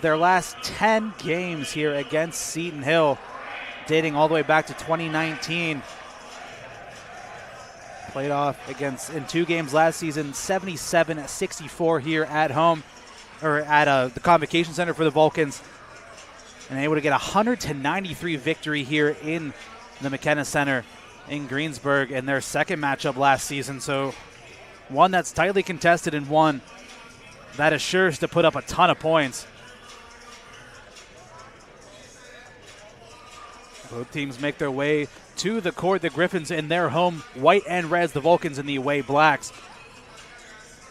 Their last 10 games here against Seton Hill, dating all the way back to 2019. Played off against in 2 games last season, 77-64 here at home, or at the Convocation Center for the Vulcans, and able to get a 100-93 victory here in the McKenna Center in Greensburg in their second matchup last season. So one that's tightly contested and one that assures to put up a ton of points. Both teams make their way to the court. The Griffins in their home white and reds, the Vulcans in the away blacks.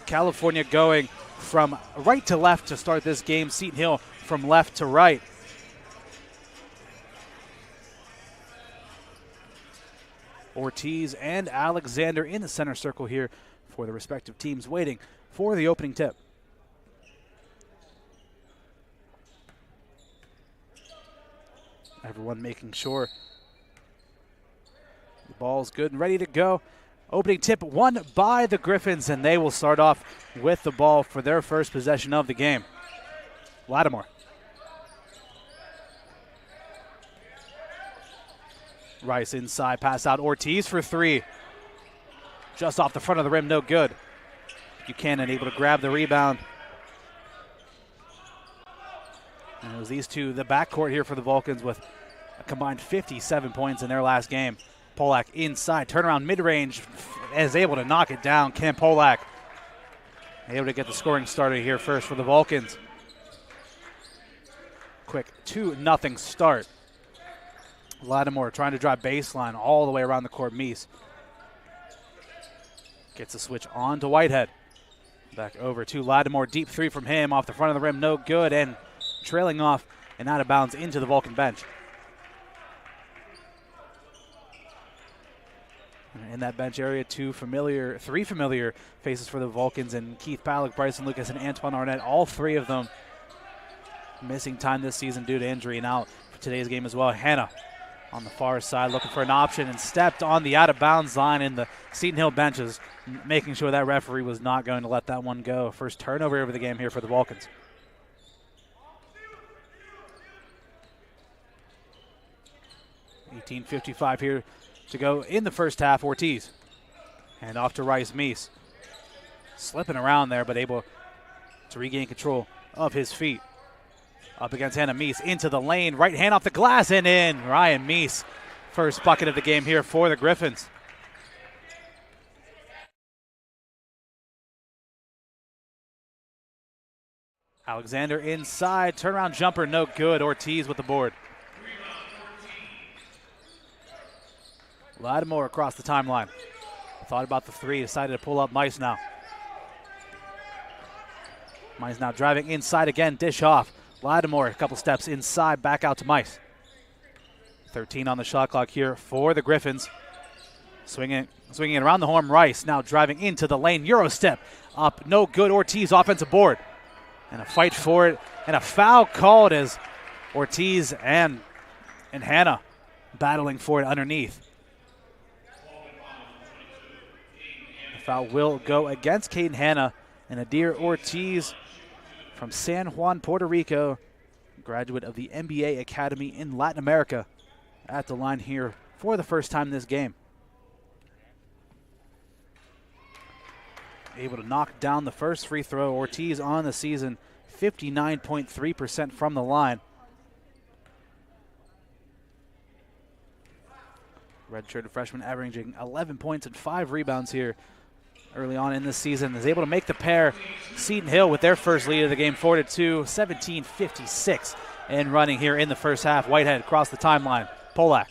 California going from right to left to start this game. Seton Hill from left to right. Ortiz and Alexander in the center circle here for the respective teams, waiting for the opening tip. Everyone making sure the ball's good and ready to go. Opening tip won by the Griffins, and they will start off with the ball for their first possession of the game. Lattimore. Rice inside, pass out. Ortiz for 3. Just off the front of the rim, no good. Buchanan able to grab the rebound. And it was these two, the backcourt here for the Vulcans, with a combined 57 points in their last game. Polak inside, turnaround mid-range, is able to knock it down. Cam Polak able to get the scoring started here first for the Vulcans. Quick 2-0 start. Lattimore trying to drive baseline all the way around the court. Meese gets a switch on to Whitehead. Back over to Lattimore. Deep 3 from him off the front of the rim. No good, and trailing off and out of bounds into the Vulcan bench. In that bench area, 3 familiar faces for the Vulcans, and Keith Palak, Bryson Lucas, and Antoine Arnett, all 3 of them missing time this season due to injury, and out for today's game as well. Hannah on the far side looking for an option and stepped on the out-of-bounds line in the Seton Hill benches, making sure that referee was not going to let that one go. First turnover of the game here for the Vulcans. $18:55 here to go in the first half. Ortiz and off to Rice. Meese slipping around there, but able to regain control of his feet. Up against Hannah. Meese into the lane, right hand off the glass and in. Ryan Meese, first bucket of the game here for the Griffins. Alexander inside, turnaround jumper, no good. Ortiz with the board. Lattimore across the timeline. Thought about the 3, decided to pull up Mice now. Mice now driving inside again, dish off. Lattimore a couple steps inside, back out to Mice. 13 on the shot clock here for the Griffins. Swinging it around the horn. Rice now driving into the lane. Euro step up, no good. Ortiz offensive board. And a fight for it, and a foul called as Ortiz and Hannah battling for it underneath. Foul will go against Caden Hannah, and Adir Ortiz from San Juan, Puerto Rico, graduate of the NBA Academy in Latin America, at the line here for the first time this game. Able to knock down the first free throw. Ortiz on the season, 59.3% from the line. Redshirted freshman averaging 11 points and 5 rebounds here early on in this season, is able to make the pair. Seton Hill with their first lead of the game, 4-2, 17:56 and running here in the first half. Whitehead across the timeline. Polak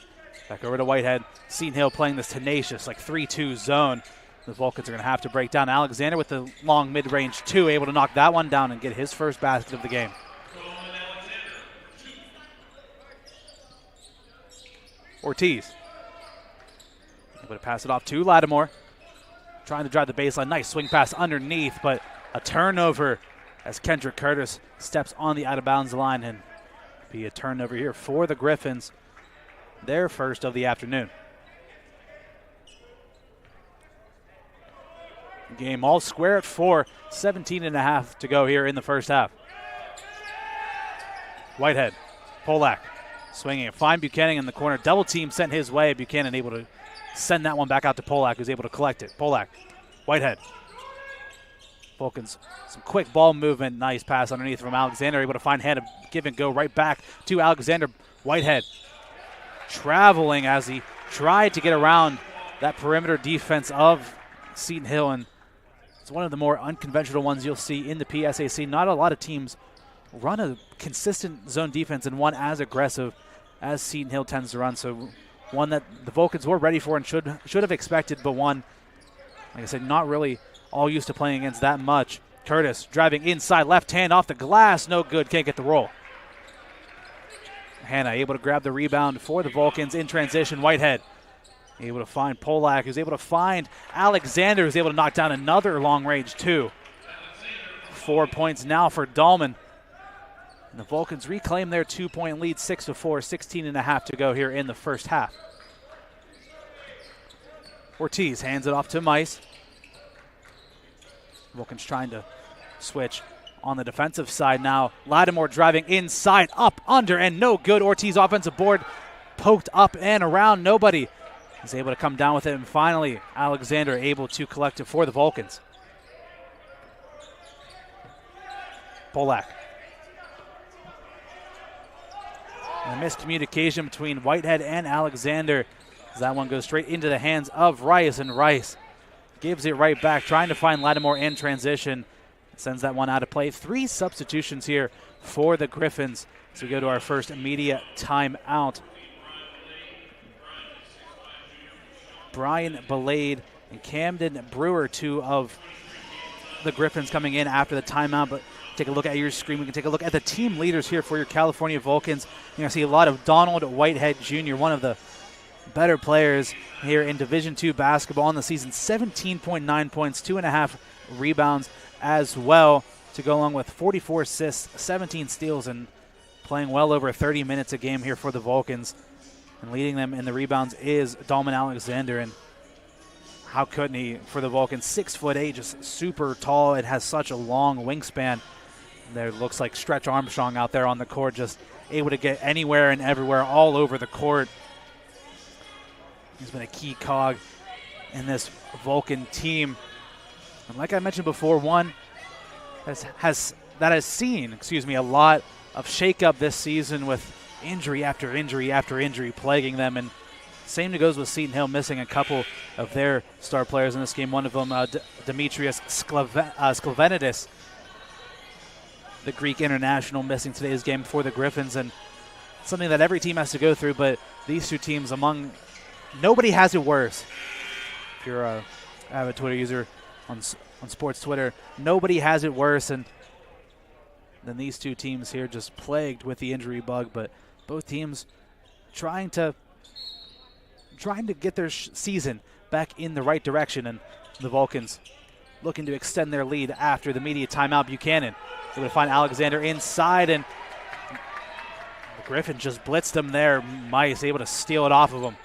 back over to Whitehead. Seton Hill playing this tenacious, like 3-2 zone. The Vulcans are going to have to break down. Alexander with the long mid-range 2, able to knock that one down and get his first basket of the game. Ortiz able to pass it off to Lattimore. Trying to drive the baseline. Nice swing pass underneath, but a turnover as Kendrick Curtis steps on the out-of-bounds line, and be a turnover here for the Griffins, their first of the afternoon. Game all square at 4, 17 and a half to go here in the first half. Whitehead, Polak swinging it. Find Buchanan in the corner. Double team sent his way. Buchanan able to send that one back out to Polak, who's able to collect it. Polak, Whitehead. Vulcans, some quick ball movement. Nice pass underneath from Alexander. Able to find Hannah, give and go right back to Alexander. Whitehead traveling as he tried to get around that perimeter defense of Seton Hill, and it's one of the more unconventional ones you'll see in the PSAC. Not a lot of teams run a consistent zone defense and one as aggressive as Seton Hill tends to run. So one that the Vulcans were ready for and should have expected, but one, like I said, not really all used to playing against that much. Curtis driving inside, left hand off the glass, no good, can't get the roll. Hannah able to grab the rebound for the Vulcans in transition. Whitehead able to find Polak, who's able to find Alexander, who's able to knock down another long-range two. 4 points now for Dahlman. And the Vulcans reclaim their 2-point lead, 6-4, 16.5 to go here in the first half. Ortiz hands it off to Mice. Vulcans trying to switch on the defensive side now. Lattimore driving inside, up, under, and no good. Ortiz offensive board poked up and around. Nobody is able to come down with it. And finally, Alexander able to collect it for the Vulcans. Polak. And a miscommunication between Whitehead and Alexander, as that one goes straight into the hands of Rice, and Rice gives it right back, trying to find Lattimore in transition. Sends that one out of play. 3 substitutions here for the Griffins. So we go to our first immediate timeout. Brian Belade and Camden Brewer, 2 of the Griffins coming in after the timeout. But take a look at your screen. We can take a look at the team leaders here for your California Vulcans. You're going to see a lot of Donald Whitehead Jr., one of the better players here in Division II basketball in the season. 17.9 points, 2.5 rebounds as well, to go along with 44 assists, 17 steals, and playing well over 30 minutes a game here for the Vulcans. And leading them in the rebounds is Dahlman Alexander, and how couldn't he for the Vulcans? 6'8", just super tall. It has such a long wingspan. There looks like Stretch Armstrong out there on the court, just able to get anywhere and everywhere, all over the court. He's been a key cog in this Vulcan team. And like I mentioned before, one has seen a lot of shakeup this season, with injury after injury after injury plaguing them. And same goes with Seton Hill, missing a couple of their star players in this game. One of them, Demetrius Sklevenidis, the Greek international, missing today's game for the Griffins. And something that every team has to go through, but these two teams, nobody has it worse. If you're a avid Twitter user on sports Twitter, nobody has it worse than these two teams here, just plagued with the injury bug. But both teams trying to get their season back in the right direction, and the Vulcans looking to extend their lead after the media timeout. Buchanan able to find Alexander inside, and the Griffin just blitzed him there. Mice able to steal it off of him.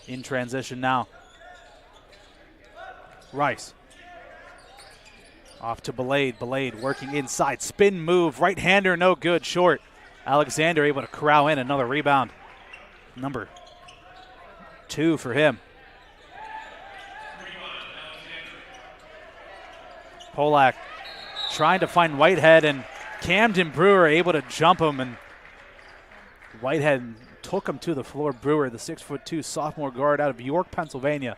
In transition now. Rice. Off to Belade. Belade working inside. Spin move. Right-hander, no good. Short. Alexander able to corral in another rebound. Number 2 for him. Polak trying to find Whitehead, and Camden Brewer able to jump him, and Whitehead took him to the floor. Brewer, the 6'2" sophomore guard out of York, Pennsylvania,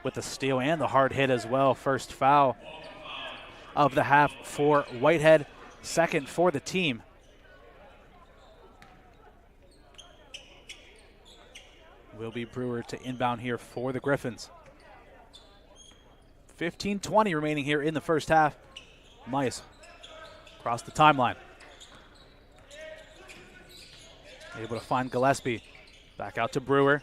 with the steal and the hard hit as well. First foul of the half for Whitehead, second for the team. Will be Brewer to inbound here for the Griffins. 15:20 remaining here in the first half. Mice across the timeline. Able to find Gillespie. Back out to Brewer.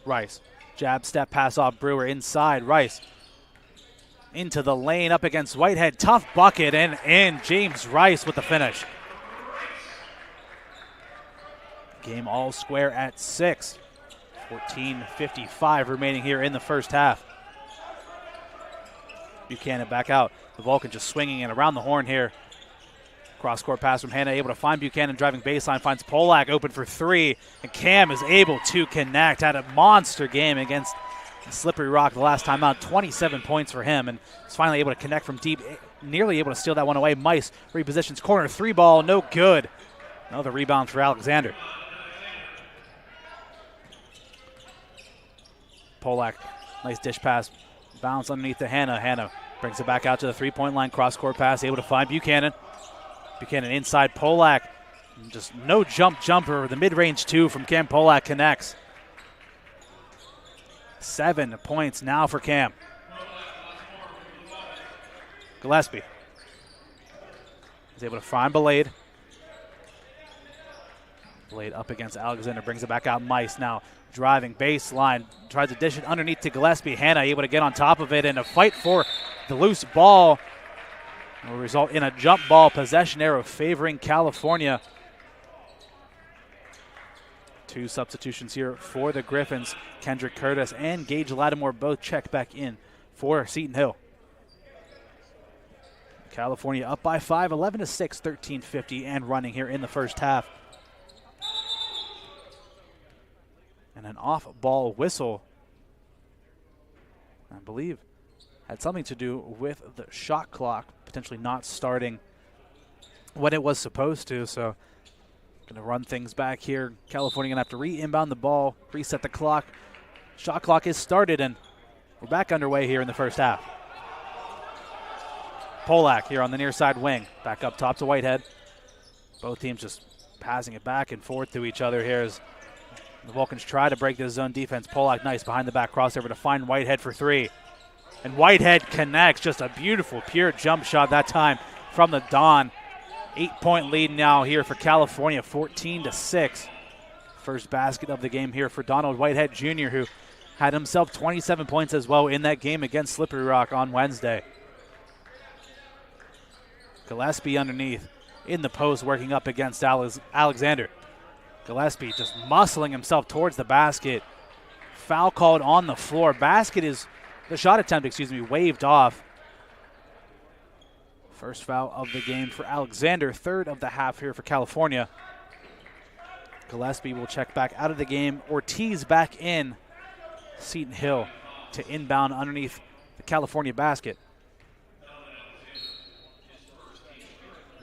Rice. Jab step pass off Brewer inside. Rice into the lane up against Whitehead. Tough bucket, and James Rice with the finish. Game all square at 6. 14:55 remaining here in the first half. Buchanan back out. The Vulcan just swinging it around the horn here. Cross-court pass from Hannah, able to find Buchanan driving baseline, finds Polak open for three, and Cam is able to connect. Had a monster game against Slippery Rock the last time out, 27 points for him, and was finally able to connect from deep, nearly able to steal that one away. Mice repositions corner, three ball, no good. Another rebound for Alexander. Polak, nice dish pass, bounce underneath to Hannah. Hannah brings it back out to the three-point line, cross-court pass, able to find Buchanan. Buchanan inside Polak, just no jumper. The mid-range two from Cam Polak connects. 7 points now for Cam. Gillespie is able to find Belade. Belade up against Alexander, brings it back out. Mice now driving baseline, tries to dish it underneath to Gillespie. Hannah able to get on top of it, and a fight for the loose ball will result in a jump ball possession arrow favoring California. 2 substitutions here for the Griffins. Kendrick Curtis and Gage Lattimore both check back in for Seton Hill. California up by 5, 11-6, 13:50 and running here in the first half. And an off-ball whistle, I believe, had something to do with the shot clock potentially not starting when it was supposed to. So going to run things back here. California going to have to re-inbound the ball, reset the clock. Shot clock is started, and we're back underway here in the first half. Polak here on the near side wing. Back up top to Whitehead. Both teams just passing it back and forth to each other here as the Vulcans try to break this zone defense. Polak nice behind the back crossover to find Whitehead for three. And Whitehead connects. Just a beautiful, pure jump shot that time from the Don. 8-point lead now here for California, 14-6. First basket of the game here for Donald Whitehead Jr., who had himself 27 points as well in that game against Slippery Rock on Wednesday. Gillespie underneath in the post, working up against Alexander. Gillespie just muscling himself towards the basket. Foul called on the floor. The shot attempt, waved off. First foul of the game for Alexander, third of the half here for California. Gillespie will check back out of the game. Ortiz back in. Seton Hill to inbound underneath the California basket.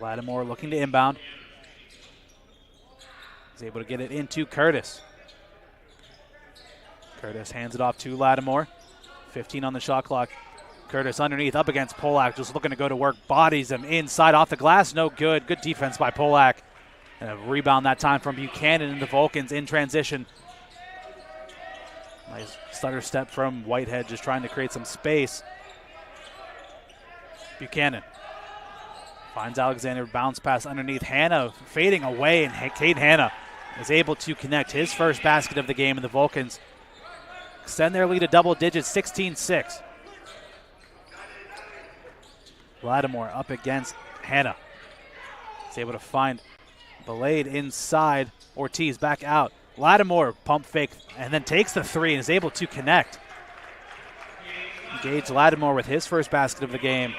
Lattimore looking to inbound. He's able to get it into Curtis. Curtis hands it off to Lattimore. 15 on the shot clock. Curtis underneath, up against Polak, just looking to go to work. Bodies him inside, off the glass, no good. Good defense by Polak. And a rebound that time from Buchanan into Vulcans in transition. Nice stutter step from Whitehead, just trying to create some space. Buchanan finds Alexander, bounce pass underneath. Hannah fading away, and Cade Hannah is able to connect his first basket of the game, and the Vulcans extend their lead to double digits, 16-6. Lattimore up against Hannah. He's able to find Belade inside. Ortiz back out. Lattimore pump fake and then takes the three and is able to connect. Gage Lattimore with his first basket of the game.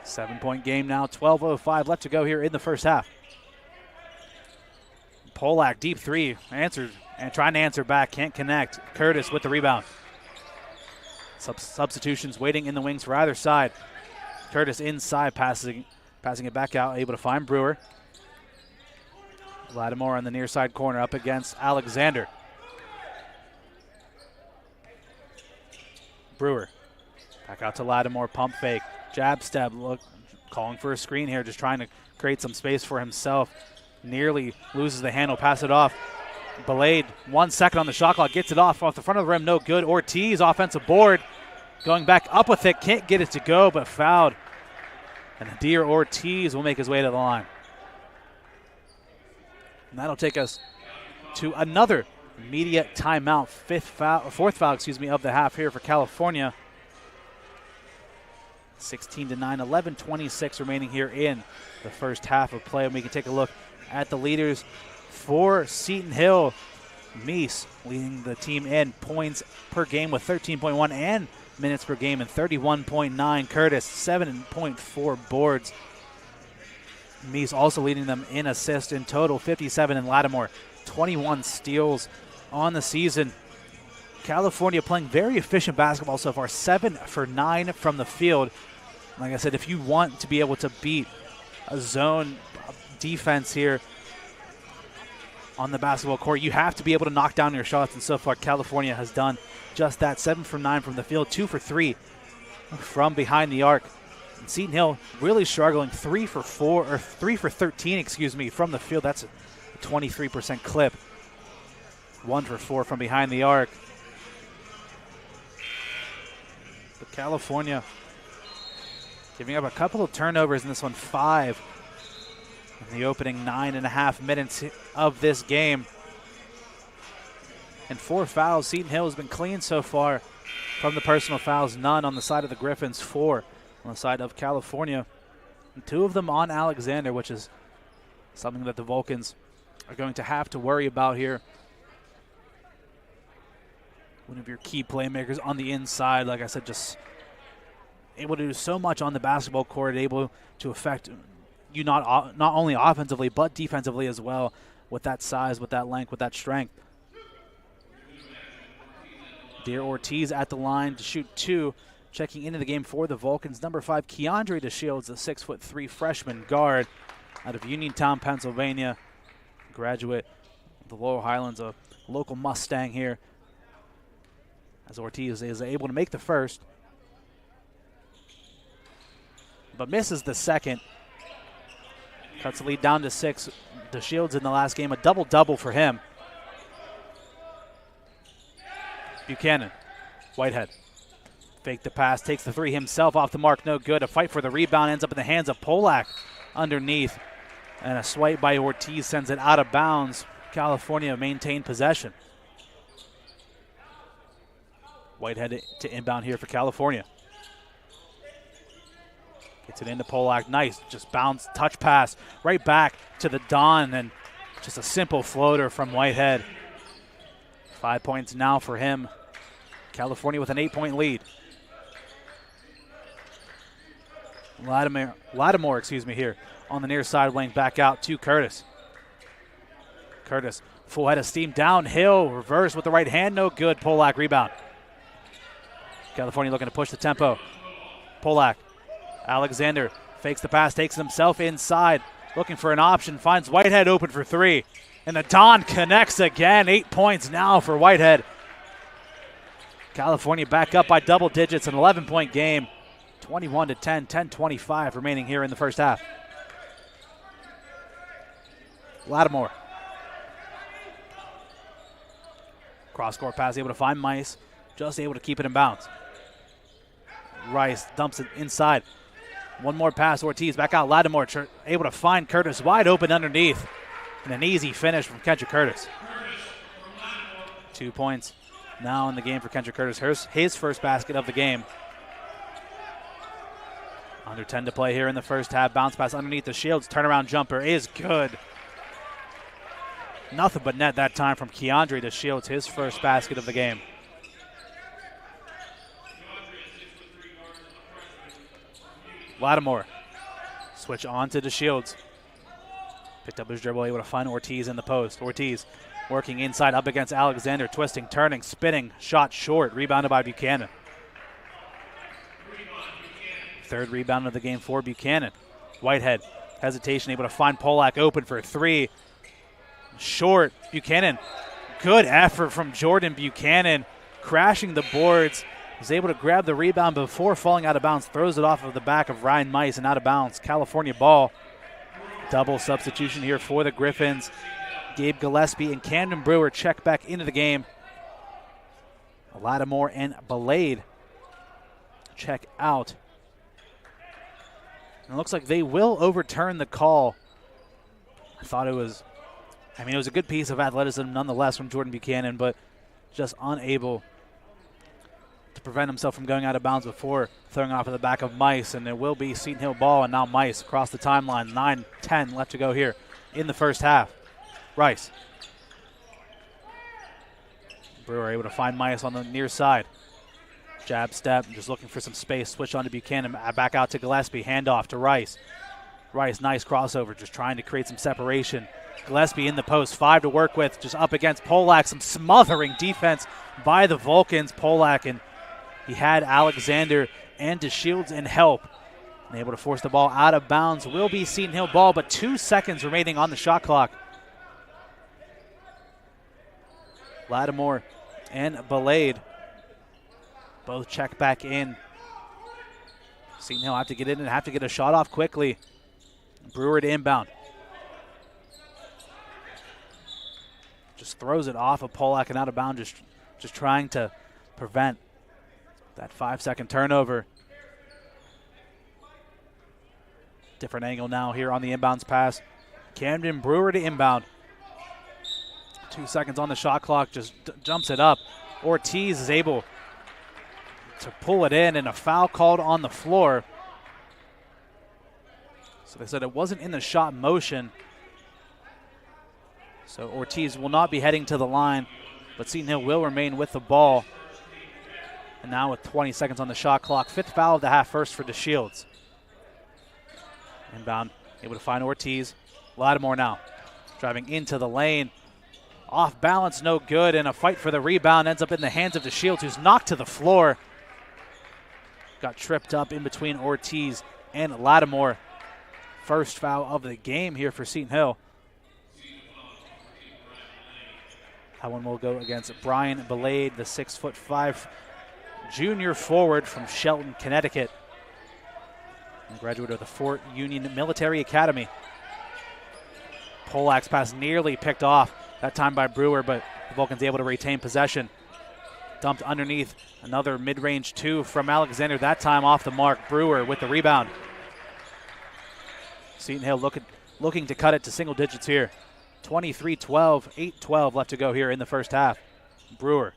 7-point game now, 12:05 left to go here in the first half. Polak, deep three, answered and trying to answer back, can't connect. Curtis with the rebound. Substitutions waiting in the wings for either side. Curtis inside, passing it back out, able to find Brewer. Lattimore on the near side corner up against Alexander. Brewer back out to Lattimore, pump fake, jab step, calling for a screen here, just trying to create some space for himself. Nearly loses the handle, pass it off. Belade, 1 second on the shot clock, gets it off the front of the rim, no good. Ortiz, offensive board, going back up with it, can't get it to go, but fouled. And Adir Ortiz will make his way to the line. And that'll take us to another immediate timeout, fourth foul of the half here for California. 16-9, 11:26 remaining here in the first half of play. And we can take a look at the leaders for Seton Hill. Meese leading the team in points per game with 13.1 and minutes per game and 31.9. Curtis, 7.4 boards. Meese also leading them in assists in total, 57, and Lattimore 21 steals on the season. California playing very efficient basketball so far, 7 for 9 from the field. Like I said, if you want to be able to beat a zone defense here on the basketball court, you have to be able to knock down your shots, and so far California has done just that. 7 for 9 from the field, 2 for 3 from behind the arc. And Seton Hill really struggling, 3 for 13, from the field. That's a 23% clip. 1 for 4 from behind the arc. But California giving up a couple of turnovers in this one, 5 in the opening 9.5 minutes of this game. And 4 fouls. Seton Hill has been clean so far from the personal fouls. None on the side of the Griffins, 4 on the side of California. And 2 of them on Alexander, which is something that the Vulcans are going to have to worry about here. One of your key playmakers on the inside, like I said, just able to do so much on the basketball court, able to affect you not only offensively but defensively as well, with that size, with that length, with that strength. Dear Ortiz at the line to shoot 2, checking into the game for the Vulcans. Number 5, Keandre DeShields, the 6'3" freshman guard out of Uniontown, Pennsylvania, graduate of the Laurel Highlands, a local Mustang here, as Ortiz is able to make the first, but misses the second. Cuts the lead down to 6. DeShields in the last game, a double-double for him. Buchanan, Whitehead, fake the pass, takes the 3 himself, off the mark, no good. A fight for the rebound, ends up in the hands of Polak underneath. And a swipe by Ortiz sends it out of bounds. California maintained possession. Whitehead to inbound here for California. Gets it into Polak, nice, just bounce, touch pass, right back to the Don, and just a simple floater from Whitehead. 5 points now for him. California with an 8-point lead. Lattimore, here on the near side lane, back out to Curtis. Curtis, full head of steam downhill, reverse with the right hand, no good. Polak rebound. California looking to push the tempo. Polak, Alexander fakes the pass, takes it himself inside, looking for an option, finds Whitehead open for 3. And the Don connects again. 8 points now for Whitehead. California back up by double digits, an 11-point game. 21-10, 10:25 remaining here in the first half. Lattimore. Cross-court pass, able to find Mice. Just able to keep it in bounds. Rice dumps it inside. One more pass, Ortiz back out. Lattimore able to find Curtis wide open underneath. And an easy finish from Kendrick Curtis. 2 points now in the game for Kendrick Curtis. His first basket of the game. Under 10 to play here in the first half. Bounce pass underneath the Shields. Turnaround jumper is good. Nothing but net that time from Keandre DeShields, his first basket of the game. Lattimore. Switch on to DeShields. Picked up his dribble, able to find Ortiz in the post. Ortiz working inside up against Alexander. Twisting, turning, spinning. Shot short. Rebounded by Buchanan. Third rebound of the game for Buchanan. Whitehead, hesitation, able to find Polak open for 3. Short. Buchanan. Good effort from Jordan Buchanan. Crashing the boards. Was able to grab the rebound before falling out of bounds. Throws it off of the back of Ryan Mice and out of bounds. California ball. Double substitution here for the Griffins. Gabe Gillespie and Camden Brewer check back into the game. Lattimore and Belade check out. And it looks like they will overturn the call. It was a good piece of athleticism nonetheless from Jordan Buchanan, but just unable to prevent himself from going out of bounds before throwing off of the back of Mice. And it will be Seton Hill ball, and now Mice across the timeline. 9-10 left to go here in the first half. Rice. Brewer able to find Mice on the near side. Jab step, just looking for some space. Switch on to Buchanan, back out to Gillespie. Handoff to Rice. Rice, nice crossover, just trying to create some separation. Gillespie in the post, 5 to work with, just up against Polak. Some smothering defense by the Vulcans. Polak, and he had Alexander and DeShields in help. And able to force the ball out of bounds. Will be Seton Hill ball, but 2 seconds remaining on the shot clock. Lattimore and Belade both check back in. Seton Hill have to get in and have to get a shot off quickly. Brewer to inbound. Just throws it off of Polak and out of bounds, just trying to prevent that 5-second turnover. Different angle now here on the inbounds pass. Camden Brewer to inbound. 2 seconds on the shot clock, just jumps it up. Ortiz is able to pull it in, and a foul called on the floor. So they said it wasn't in the shot motion. So Ortiz will not be heading to the line, but Seton Hill will remain with the ball. And now with 20 seconds on the shot clock, 5th foul of the half, first for DeShields. Inbound, able to find Ortiz. Lattimore now driving into the lane. Off balance, no good, and a fight for the rebound ends up in the hands of DeShields, who's knocked to the floor. Got tripped up in between Ortiz and Lattimore. First foul of the game here for Seton Hill. That one will go against Brian Belade, the 6'5" junior forward from Shelton, Connecticut. And graduate of the Fort Union Military Academy. Polak's pass nearly picked off, that time by Brewer, but the Vulcans able to retain possession. Dumped underneath, another mid-range 2 from Alexander, that time off the mark. Brewer with the rebound. Seton Hill looking to cut it to single digits here. 23-12, 8-12 left to go here in the first half. Brewer.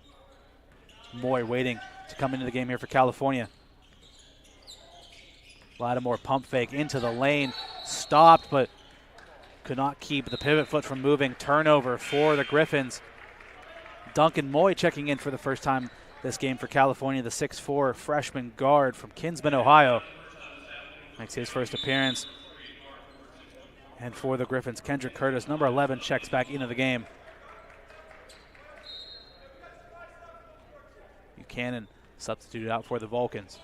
Moy waiting to come into the game here for California. Lattimore pump fake into the lane. Stopped, but could not keep the pivot foot from moving. Turnover for the Griffins. Duncan Moy checking in for the first time this game for California, the 6'4" freshman guard from Kinsman, Ohio. Makes his first appearance. And for the Griffins, Kendrick Curtis, number 11, checks back into the game. Buchanan substituted out for the Vulcans.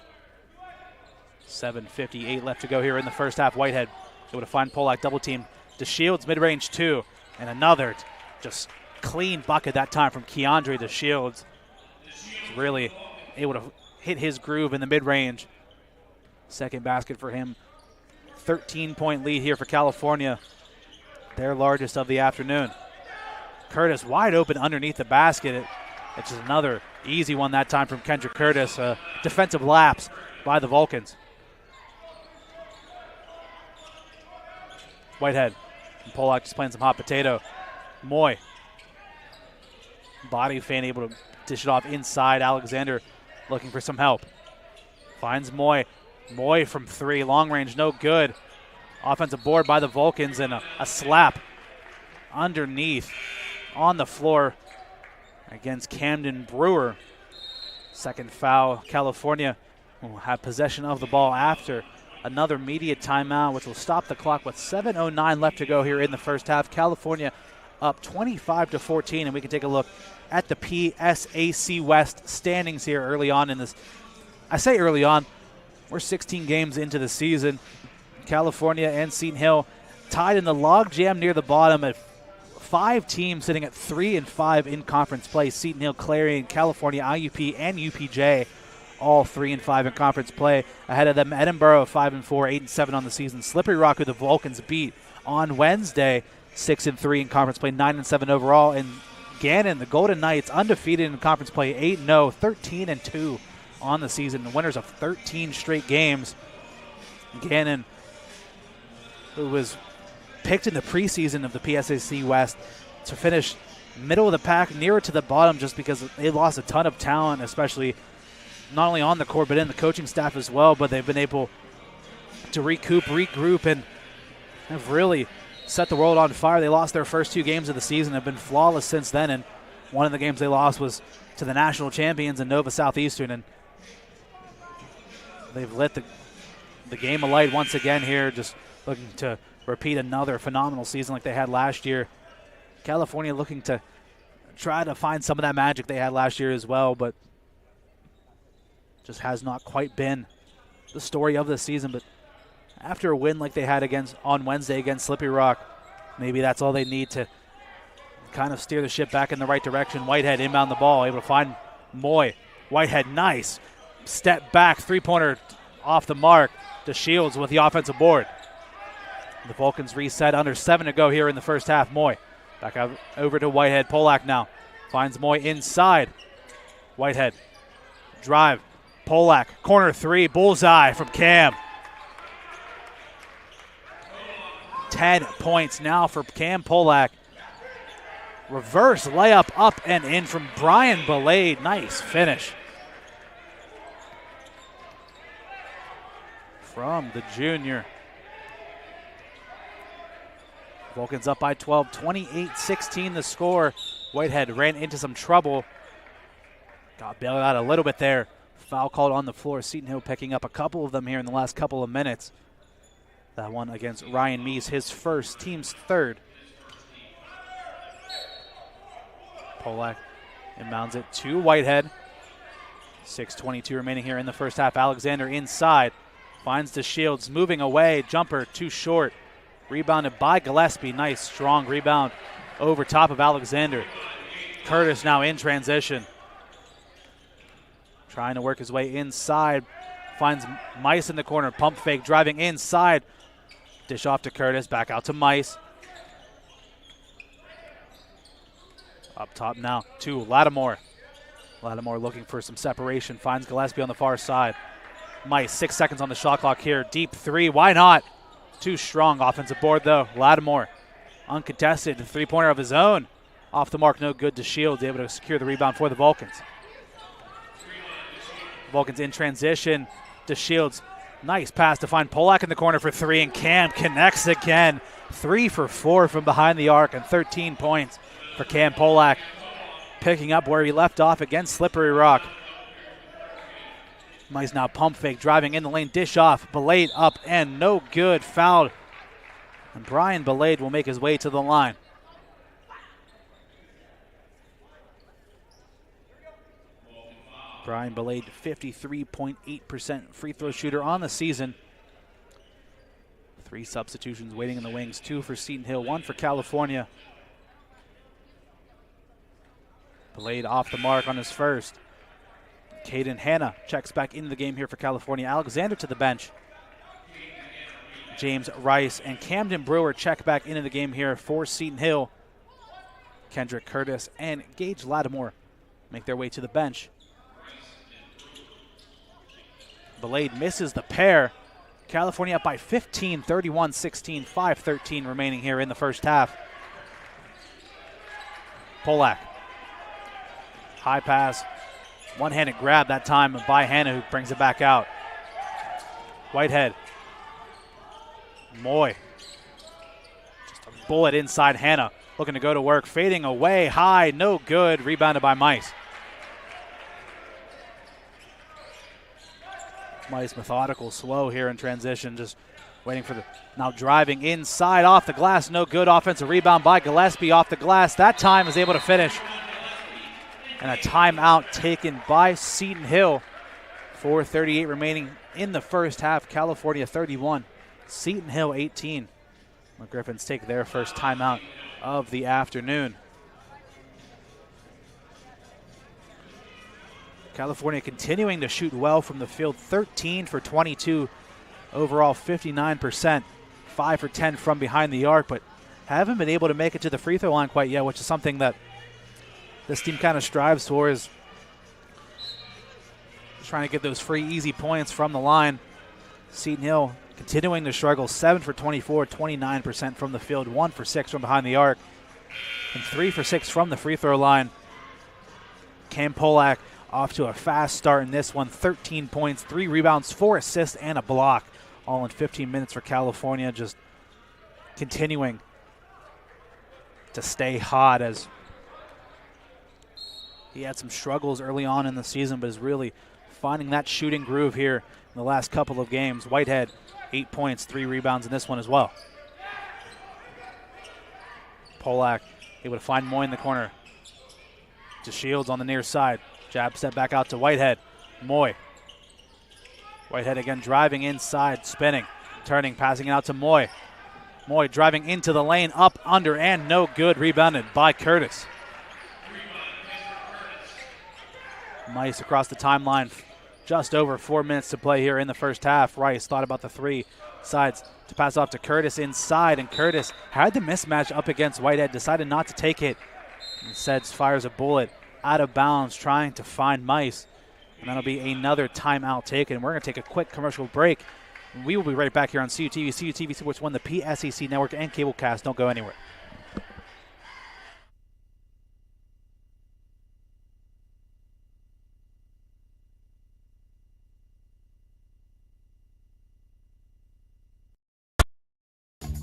7:58 left to go here in the first half. Whitehead able to find Polak double team. DeShields mid-range 2, and another just clean bucket that time from Keandre DeShields. Really able to hit his groove in the mid-range. Second basket for him. 13-point lead here for California, their largest of the afternoon. Curtis wide open underneath the basket. It's just another easy one that time from Kendrick Curtis. Defensive lapse by the Vulcans. Whitehead and Polak just playing some hot potato. Moy. Body fan able to dish it off inside. Alexander looking for some help. Finds Moy. Moy from 3, long range, no good. Offensive board by the Vulcans, and a slap underneath on the floor against Camden Brewer. Second foul. California will have possession of the ball after another immediate timeout, which will stop the clock with 7:09 left to go here in the first half. California up 25-14, and we can take a look at the PSAC West standings here early on in this. I say early on, we're 16 games into the season. California and Seton Hill tied in the log jam near the bottom at 5 teams sitting at 3-5 in conference play. Seton Hill, Clarion, California, IUP, and UPJ all 3-5 in conference play. Ahead of them, Edinburgh 5-4, 8-7 on the season. Slippery Rock, who the Vulcans beat on Wednesday, 6-3 in conference play, 9-7 overall. And Gannon, the Golden Knights, undefeated in conference play, 8-0, 13-2 on the season. The winners of 13 straight games. Gannon, who was picked in the preseason of the PSAC West to finish middle of the pack, nearer to the bottom, just because they lost a ton of talent, especially not only on the court but in the coaching staff as well. But they've been able to regroup, and have really set the world on fire. They lost their first 2 games of the season, have been flawless since then, and one of the games they lost was to the national champions in Nova Southeastern, and they've lit the game alight once again here, just looking to repeat another phenomenal season like they had last year. California looking to try to find some of that magic they had last year as well, but just has not quite been the story of the season. But after a win like they had on Wednesday against Slippery Rock, maybe that's all they need to kind of steer the ship back in the right direction. Whitehead inbound the ball, able to find Moy. Whitehead, nice. Step back, three-pointer off the mark. DeShields with the offensive board. The Vulcans reset, under 7 to go here in the first half. Moy back out over to Whitehead. Polak now finds Moy inside. Whitehead, drive. Polak, corner three, bullseye from Cam. 10 points now for Cam Polak. Reverse layup up and in from Brian Belade. Nice finish from the junior. Vulcans up by 12, 28-16 the score. Whitehead ran into some trouble. Got bailed out a little bit there. Foul called on the floor. Seton Hill picking up a couple of them here in the last couple of minutes. That one against Ryan Meese, his first, team's third. Polak inbounds it to Whitehead. 6:22 remaining here in the first half. Alexander inside. Finds DeShields, moving away. Jumper too short. Rebounded by Gillespie. Nice, strong rebound over top of Alexander. Curtis now in transition. Trying to work his way inside. Finds Mice in the corner. Pump fake, driving inside. Dish off to Curtis. Back out to Mice. Up top now to Lattimore. Lattimore looking for some separation. Finds Gillespie on the far side. Mice, 6 seconds on the shot clock here. Deep three, why not? Too strong. Offensive board though. Lattimore uncontested. Three-pointer of his own. Off the mark, no good. DeShields able to secure the rebound for the Vulcans. Vulcans in transition. DeShields, nice pass to find Polak in the corner for three, and Cam connects again. 3 for 4 from behind the arc and 13 points for Cam Polak, picking up where he left off against Slippery Rock. Mice now pump fake, driving in the lane, dish off. Belade up and no good, fouled. And Brian Belade will make his way to the line. Brian Belade, 53.8% free throw shooter on the season. 3 substitutions waiting in the wings, 2 for Seton Hill, 1 for California. Belade off the mark on his first. Caden Hanna checks back into the game here for California. Alexander to the bench. James Rice and Camden Brewer check back into the game here for Seton Hill. Kendrick Curtis and Gage Lattimore make their way to the bench. Belade misses the pair. California up by 15, 31-16, 5:13 remaining here in the first half. Polak. High pass. One-handed grab that time by Hanna, who brings it back out. Whitehead. Moy. Just a bullet inside Hanna. Looking to go to work. Fading away. High. No good. Rebounded by Mice. Mice methodical, slow here in transition. Just waiting for the... Now driving inside off the glass. No good. Offensive rebound by Gillespie off the glass. That time is able to finish. And a timeout taken by Seton Hill. 4:38 remaining in the first half. California 31, Seton Hill 18. The Griffins take their first timeout of the afternoon. California continuing to shoot well from the field. 13 for 22. Overall 59%. 5 for 10 from behind the arc, but haven't been able to make it to the free throw line quite yet, which is something that this team kind of strives towards, trying to get those free, easy points from the line. Seton Hill continuing to struggle. 7 for 24, 29% from the field, 1 for 6 from behind the arc, and 3 for 6 from the free throw line. Cam Polak off to a fast start in this one. 13 points, 3 rebounds, 4 assists, and a block, all in 15 minutes for California. Just continuing to stay hot, as he had some struggles early on in the season, but is really finding that shooting groove here in the last couple of games. Whitehead 8 points, 3 rebounds in this one as well. Polak able to find Moy in the corner. To Shields on the near side. Jab step back out to Whitehead. Moy. Whitehead again driving inside, spinning, turning, passing it out to Moy. Moy driving into the lane, up, under, and no good. Rebounded by Curtis. Mice across the timeline. Just over 4 minutes to play here in the first half. Rice thought about the 3 sides to pass off to Curtis inside, and Curtis had the mismatch up against Whitehead, decided not to take it. Instead, fires a bullet out of bounds, trying to find Mice. And that'll be another timeout taken. We're going to take a quick commercial break. We will be right back here on CUTV, CUTV Sports 1, the PSAC Network, and Cablecast. Don't go anywhere.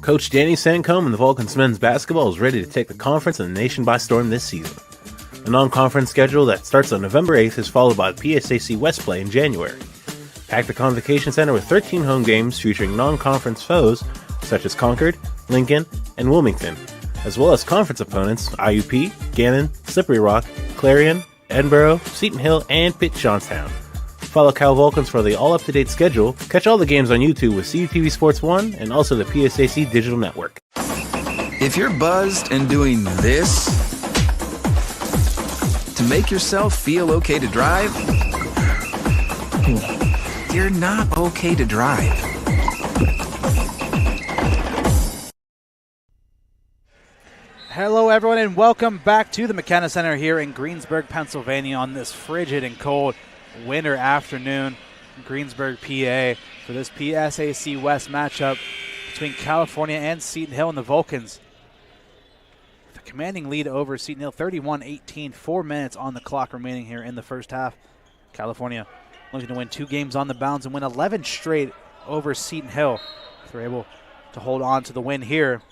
Coach Danny Sancombe and the Vulcans men's basketball is ready to take the conference and the nation by storm this season. A non-conference schedule that starts on November 8th is followed by the PSAC West play in January. Pack the Convocation Center with 13 home games featuring non-conference foes such as Concord, Lincoln, and Wilmington, as well as conference opponents IUP, Gannon, Slippery Rock, Clarion, Edinboro, Seton Hill, and Pitt Johnstown. Follow Cal Vulcans for the all-up-to-date schedule. Catch all the games on YouTube with CUTV Sports 1 and also the PSAC Digital Network. If you're buzzed and doing this to make yourself feel okay to drive, you're not okay to drive. Hello, everyone, and welcome back to the McKenna Center here in Greensburg, Pennsylvania on this frigid and cold winter afternoon in Greensburg, PA, for this PSAC West matchup between California and Seton Hill and the Vulcans. The commanding lead over Seton Hill, 31-18, 4 minutes on the clock remaining here in the first half. California looking to win 2 games on the bounce and win 11 straight over Seton Hill. If they're able to hold on to the win here.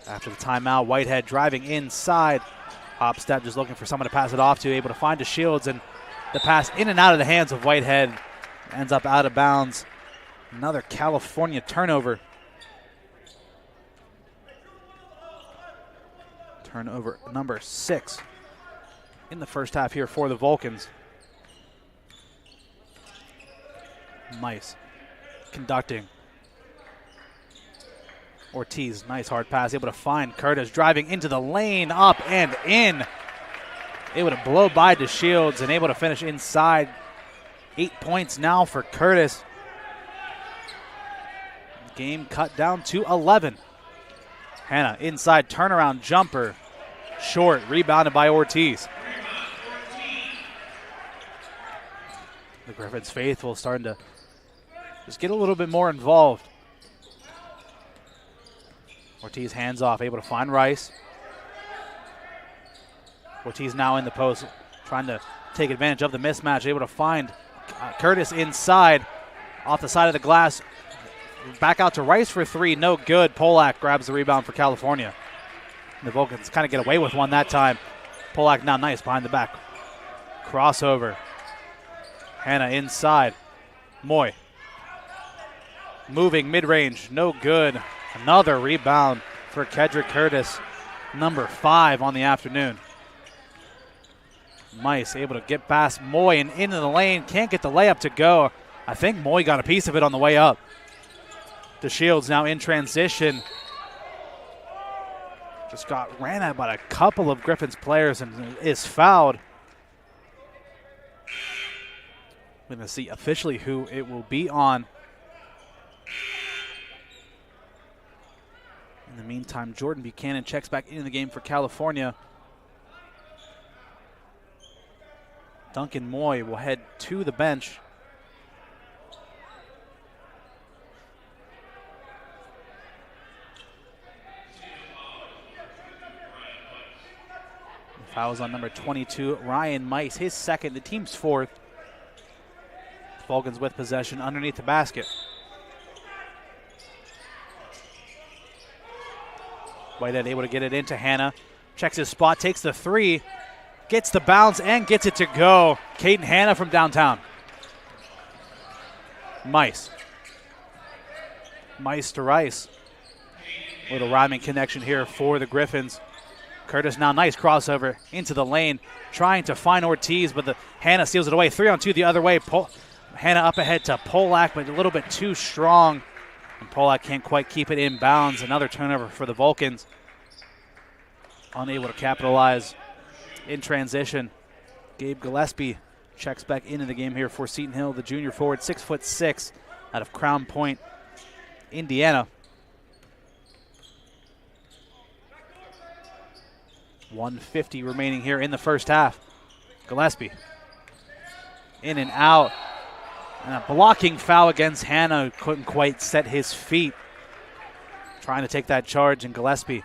After the timeout, Whitehead driving inside. Hop step, just looking for someone to pass it off to, able to find the Shields, and the pass in and out of the hands of Whitehead ends up out of bounds. Another California turnover. Turnover number 6 in the first half here for the Vulcans. Mice conducting. Ortiz, nice hard pass, able to find Curtis, driving into the lane, up and in. Able to blow by DeShields and able to finish inside. 8 points now for Curtis. Game cut down to 11. Hannah inside, turnaround jumper. Short, rebounded by Ortiz. The Griffins faithful starting to just get a little bit more involved. Ortiz hands off, able to find Rice. Ortiz now in the post, trying to take advantage of the mismatch, able to find Curtis inside, off the side of the glass. Back out to Rice for 3, no good. Polak grabs the rebound for California. The Vulcans kind of get away with one that time. Polak now nice behind the back. Crossover. Hannah inside. Moy. Moving mid-range, no good. Another rebound for Kedrick Curtis, number 5 on the afternoon. Mice able to get past Moy and into the lane. Can't get the layup to go. I think Moy got a piece of it on the way up. DeShields now in transition. Just got ran at by a couple of Griffins players and is fouled. We're going to see officially who it will be on. In the meantime, Jordan Buchanan checks back into the game for California. Duncan Moy will head to the bench. The foul's on number 22, Ryan Mice, his second, the team's 4th. Vulcans with possession underneath the basket. Whitehead able to get it into Hannah. Checks his spot, takes the 3, gets the bounce, and gets it to go. Caden Hannah from downtown. Mice. Mice to Rice. Little rhyming connection here for the Griffins. Curtis now, nice crossover into the lane, trying to find Ortiz, but Hannah steals it away. 3-on-2 the other way. Hannah up ahead to Polak, but a little bit too strong. And Polak can't quite keep it in bounds. Another turnover for the Vulcans. Unable to capitalize in transition. Gabe Gillespie checks back into the game here for Seton Hill, the junior forward, 6'6", out of Crown Point, Indiana. 1:50 remaining here in the first half. Gillespie in and out. And a blocking foul against Hannah, who couldn't quite set his feet. Trying to take that charge, and Gillespie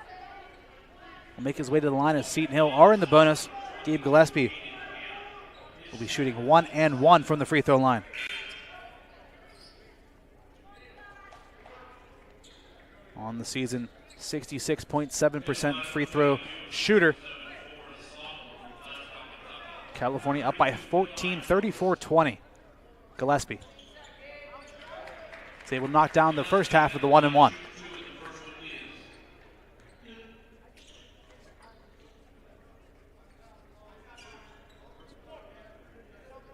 will make his way to the line as Seton Hill are in the bonus. Gabe Gillespie will be shooting 1 and 1 from the free throw line. On the season, 66.7% free throw shooter. California up by 14, 34-20. Gillespie is able to knock down the first half of the 1 and 1.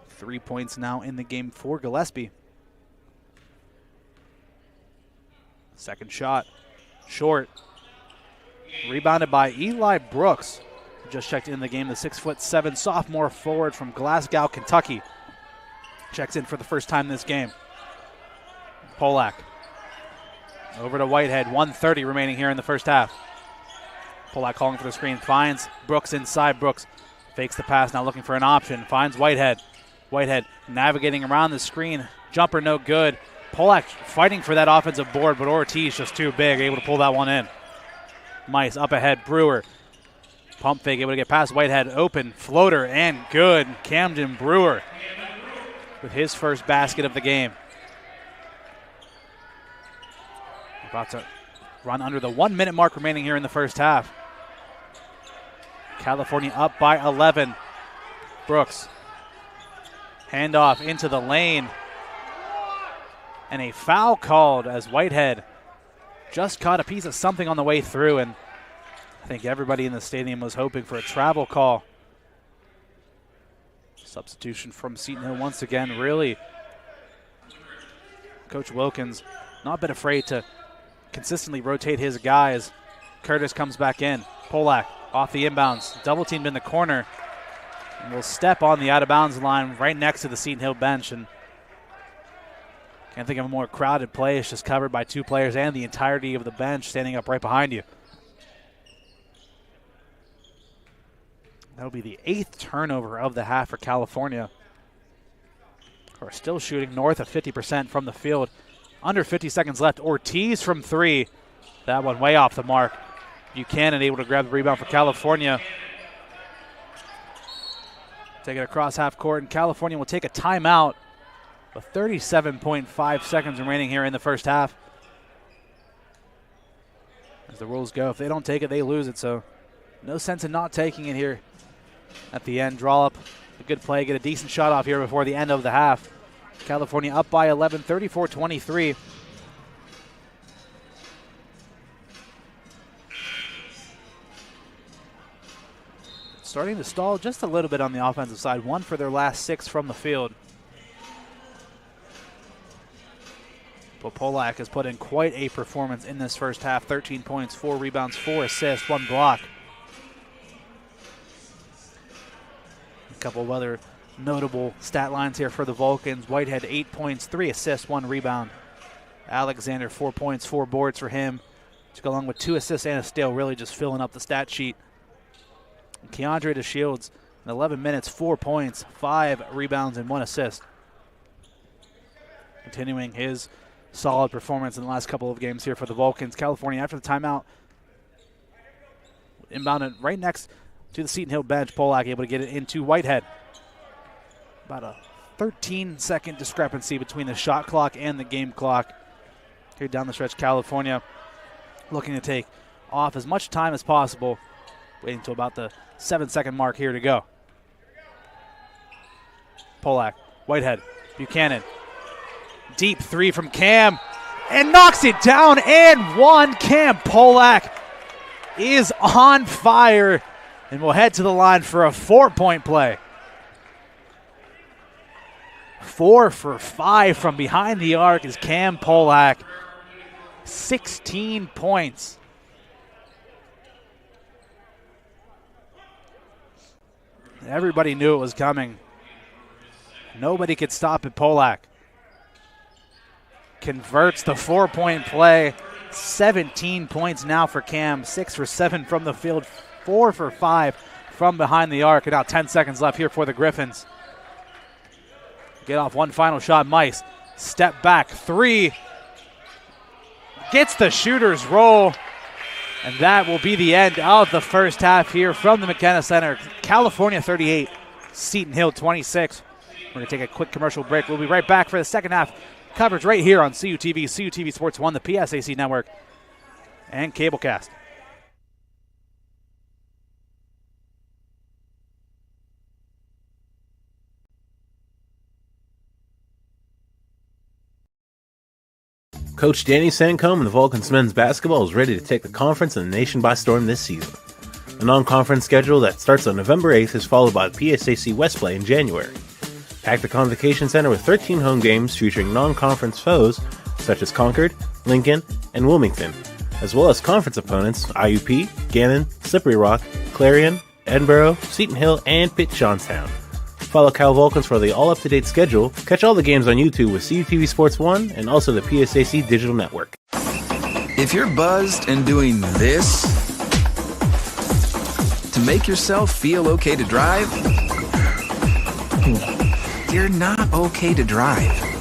Three points now in the game for Gillespie. Second shot, short. Rebounded by Eli Brooks, who just checked in the game, the 6'7" sophomore forward from Glasgow, Kentucky. Checks in for the first time this game. Polak over to Whitehead, 1:30 remaining here in the first half. Polak calling for the screen, finds Brooks inside. Brooks fakes the pass, now looking for an option, finds Whitehead. Whitehead navigating around the screen, jumper no good. Polak fighting for that offensive board, but Ortiz just too big, able to pull that one in. Mice up ahead, Brewer. Pump fake, able to get past Whitehead, open, floater, and good. Camden Brewer with his first basket of the game. About to run under the 1 minute mark remaining here in the first half. California up by 11. Brooks. Handoff into the lane. And a foul called as Whitehead just caught a piece of something on the way through, and I think everybody in the stadium was hoping for a travel call. Substitution from Seton Hill once again, really. Coach Wilkins not been afraid to consistently rotate his guys. Curtis comes back in. Polak off the inbounds, double teamed in the corner, and will step on the out of bounds line right next to the Seton Hill bench. And can't think of a more crowded play. It's just covered by two players and the entirety of the bench standing up right behind you. That'll be the 8th turnover of the half for California, who are still shooting north of 50% from the field. Under 50 seconds left. Ortiz from 3. That one way off the mark. Buchanan able to grab the rebound for California. Take it across half court, and California will take a timeout with 37.5 seconds remaining here in the first half. As the rules go, if they don't take it, they lose it, so no sense in not taking it here. At the end, draw up a good play, get a decent shot off here before the end of the half. California up by 11, 34-23. Starting to stall just a little bit on the offensive side. 1 for their last 6 from the field. But Polak has put in quite a performance in this first half. 13 points, 4 rebounds, 4 assists, 1 block. A couple of other notable stat lines here for the Vulcans. Whitehead, 8 points, 3 assists, 1 rebound. Alexander, 4 points, 4 boards for him, to go along with 2 assists and a steal, really just filling up the stat sheet. And Keandre DeShields, in 11 minutes, 4 points, 5 rebounds, and 1 assist. Continuing his solid performance in the last couple of games here for the Vulcans. California, after the timeout, inbounded right next to the Seton Hill bench. Polak able to get it into Whitehead. About a 13-second discrepancy between the shot clock and the game clock. Here down the stretch, California looking to take off as much time as possible, waiting until about the 7-second mark here to go. Polak, Whitehead, Buchanan. Deep three from Cam and knocks it down and one. Cam Polak is on fire and will head to the line for a 4-point play. 4 for 5 from behind the arc is Cam Polak. 16 points. Everybody knew it was coming. Nobody could stop it. Polak converts the 4-point play. 17 points now for Cam. 6 for 7 from the field. 4 for 5 from behind the arc. And now 10 seconds left here for the Griffins. Get off one final shot. Mice step back. 3. Gets the shooter's roll. And that will be the end of the first half here from the McKenna Center. California 38, Seton Hill 26. We're going to take a quick commercial break. We'll be right back for the second half coverage right here on CUTV, CUTV Sports 1, the PSAC Network, and Cablecast. Coach Danny Sancombe and the Vulcans men's basketball is ready to take the conference and the nation by storm this season. The non-conference schedule that starts on November 8th is followed by the PSAC West play in January. Pack the Convocation Center with 13 home games featuring non-conference foes such as Concord, Lincoln, and Wilmington, as well as conference opponents IUP, Gannon, Slippery Rock, Clarion, Edinburgh, Seton Hill, and Pitt Johnstown. Follow Cal Vulcans for the all-up-to-date schedule. Catch all the games on YouTube with CUTV Sports 1 and also the PSAC Digital Network. If you're buzzed and doing this to make yourself feel okay to drive, you're not okay to drive.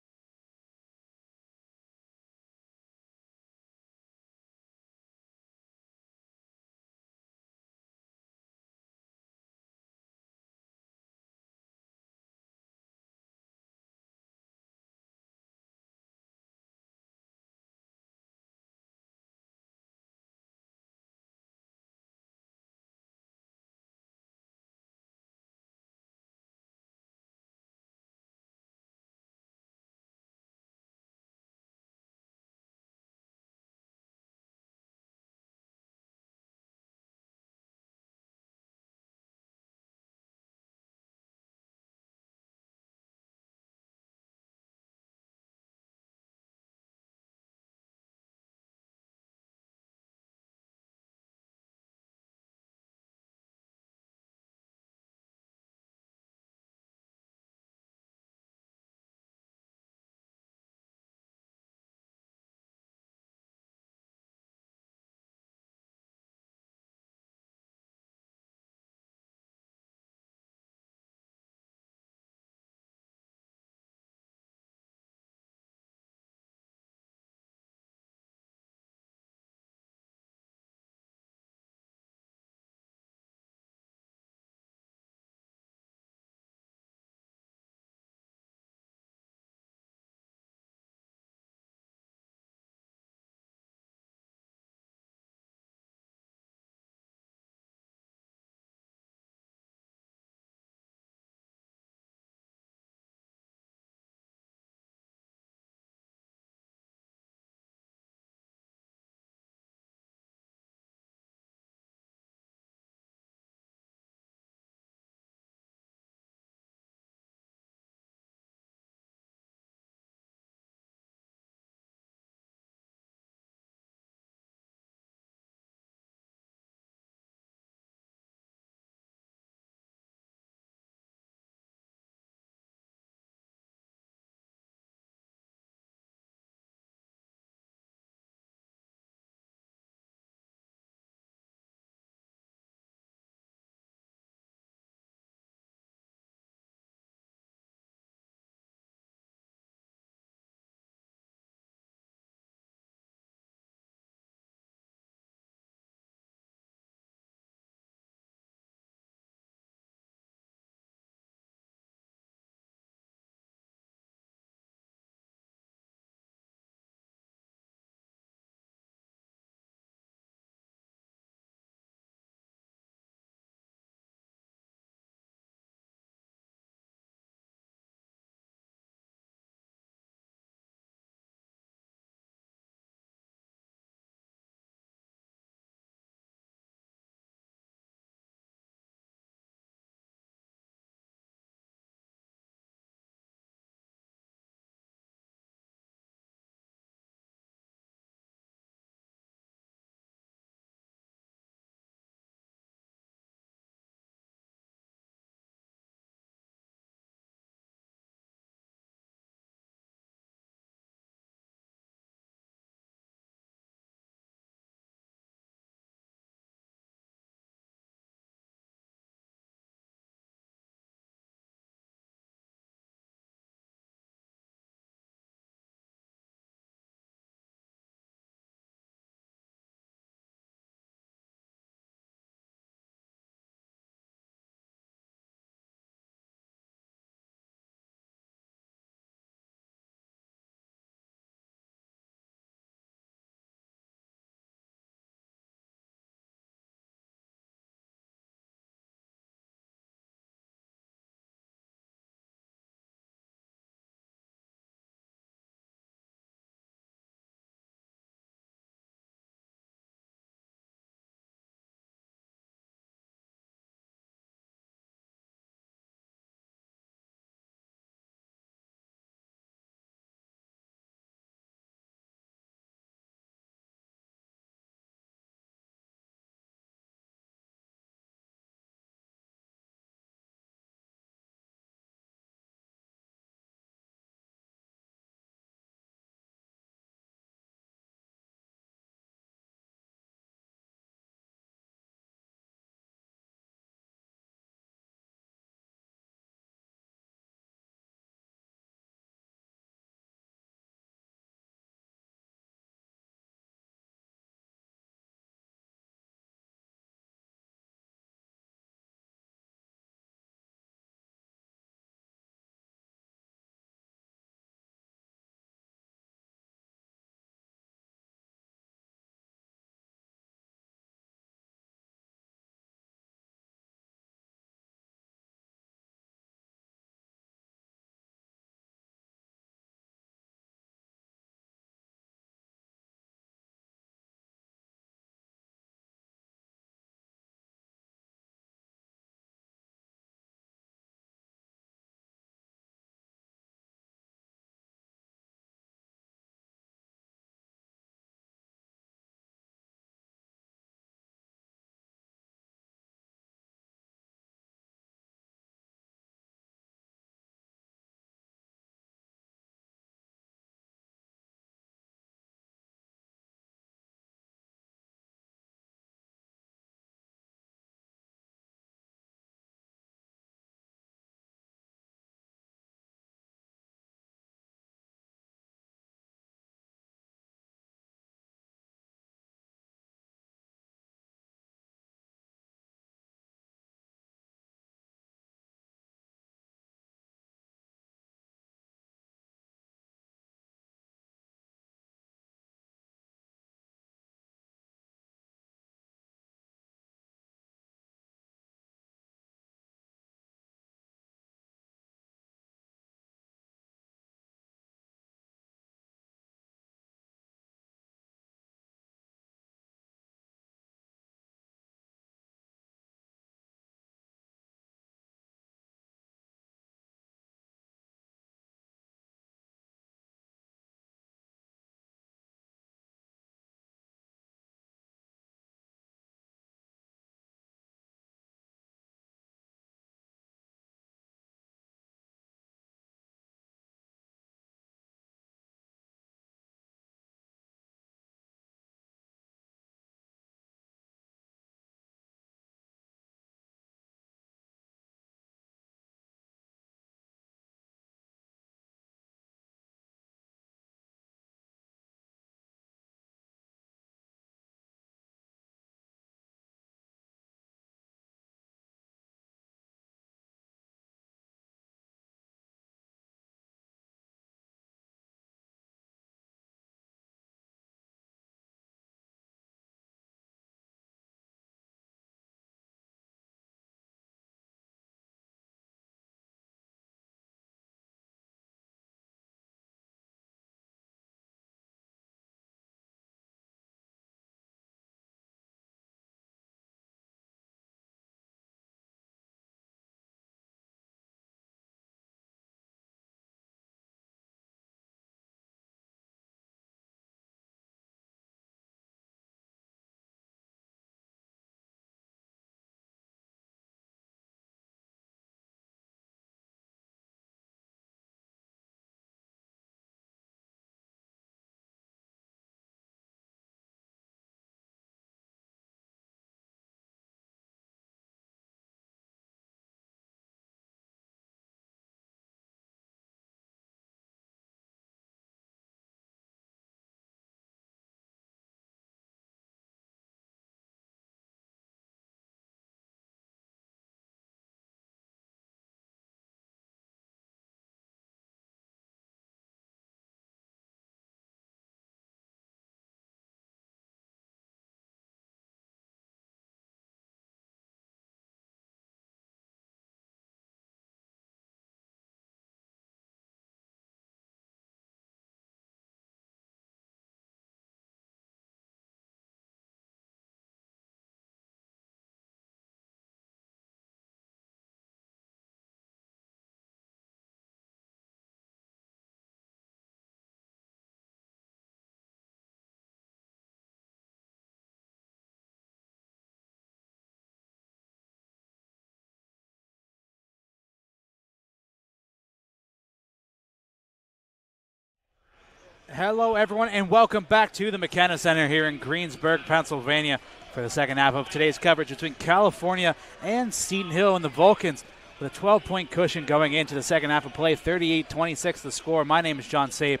Hello, everyone, and welcome back to the McKenna Center here in Greensburg, Pennsylvania for the second half of today's coverage between California and Seton Hill, and the Vulcans with a 12-point cushion going into the second half of play. 38-26 the score. My name is John Sape.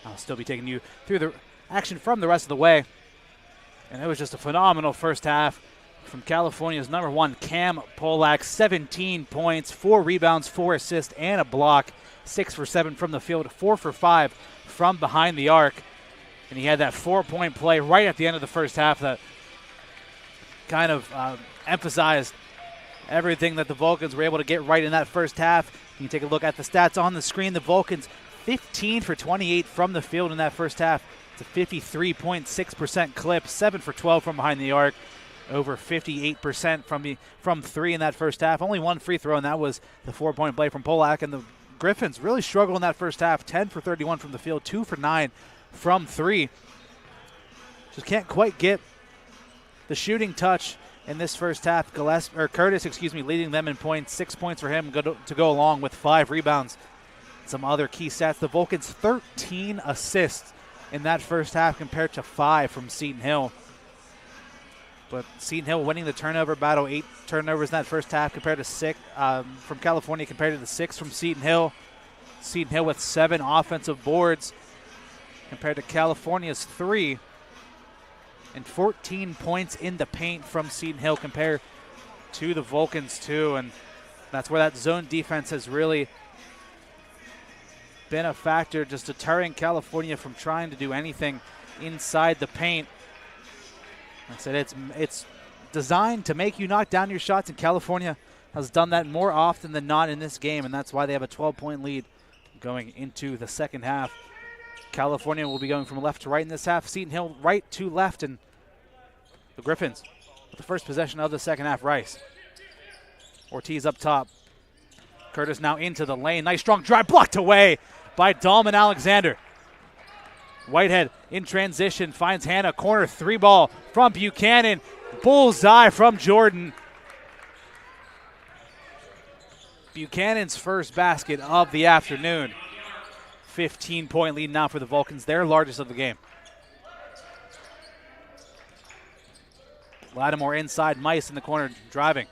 I'll still be taking you through the action from the rest of the way. And it was just a phenomenal first half from California's number one, Cam Polak. 17 points, 4 rebounds, 4 assists, and a block. 6 for 7 from the field, 4 for 5 from behind the arc. And he had that 4-point play right at the end of the first half that kind of emphasized everything that the Vulcans were able to get right in that first half. You can take a look at the stats on the screen. The Vulcans 15 for 28 from the field in that first half. It's a 53.6% clip, 7 for 12 from behind the arc, over 58% from three in that first half. Only one free throw, and that was the 4-point play from Polak. And the Griffins really struggled in that first half, 10 for 31 from the field, 2 for 9 from three. Just can't quite get the shooting touch in this first half. Curtis, leading them in points. 6 points for him to go along with 5 rebounds. Some other key stats. The Vulcans 13 assists in that first half compared to 5 from Seton Hill. But Seton Hill winning the turnover battle, 8 turnovers in that first half compared to 6 from California compared to the 6 from Seton Hill. Seton Hill with 7 offensive boards compared to California's 3. And 14 points in the paint from Seton Hill compared to the Vulcans 2. And that's where that zone defense has really been a factor, just deterring California from trying to do anything inside the paint. I said it's designed to make you knock down your shots, and California has done that more often than not in this game, and that's why they have a 12-point lead going into the second half. California will be going from left to right in this half. Seton Hill right to left, and the Griffins with the first possession of the second half. Rice. Ortiz up top. Curtis now into the lane. Nice strong drive, blocked away by Dahlman Alexander. Whitehead in transition, finds Hannah, corner 3 ball from Buchanan. Bullseye from Jordan. Buchanan's first basket of the afternoon. 15-point lead now for the Vulcans, their largest of the game. Lattimore inside, Mice in the corner driving.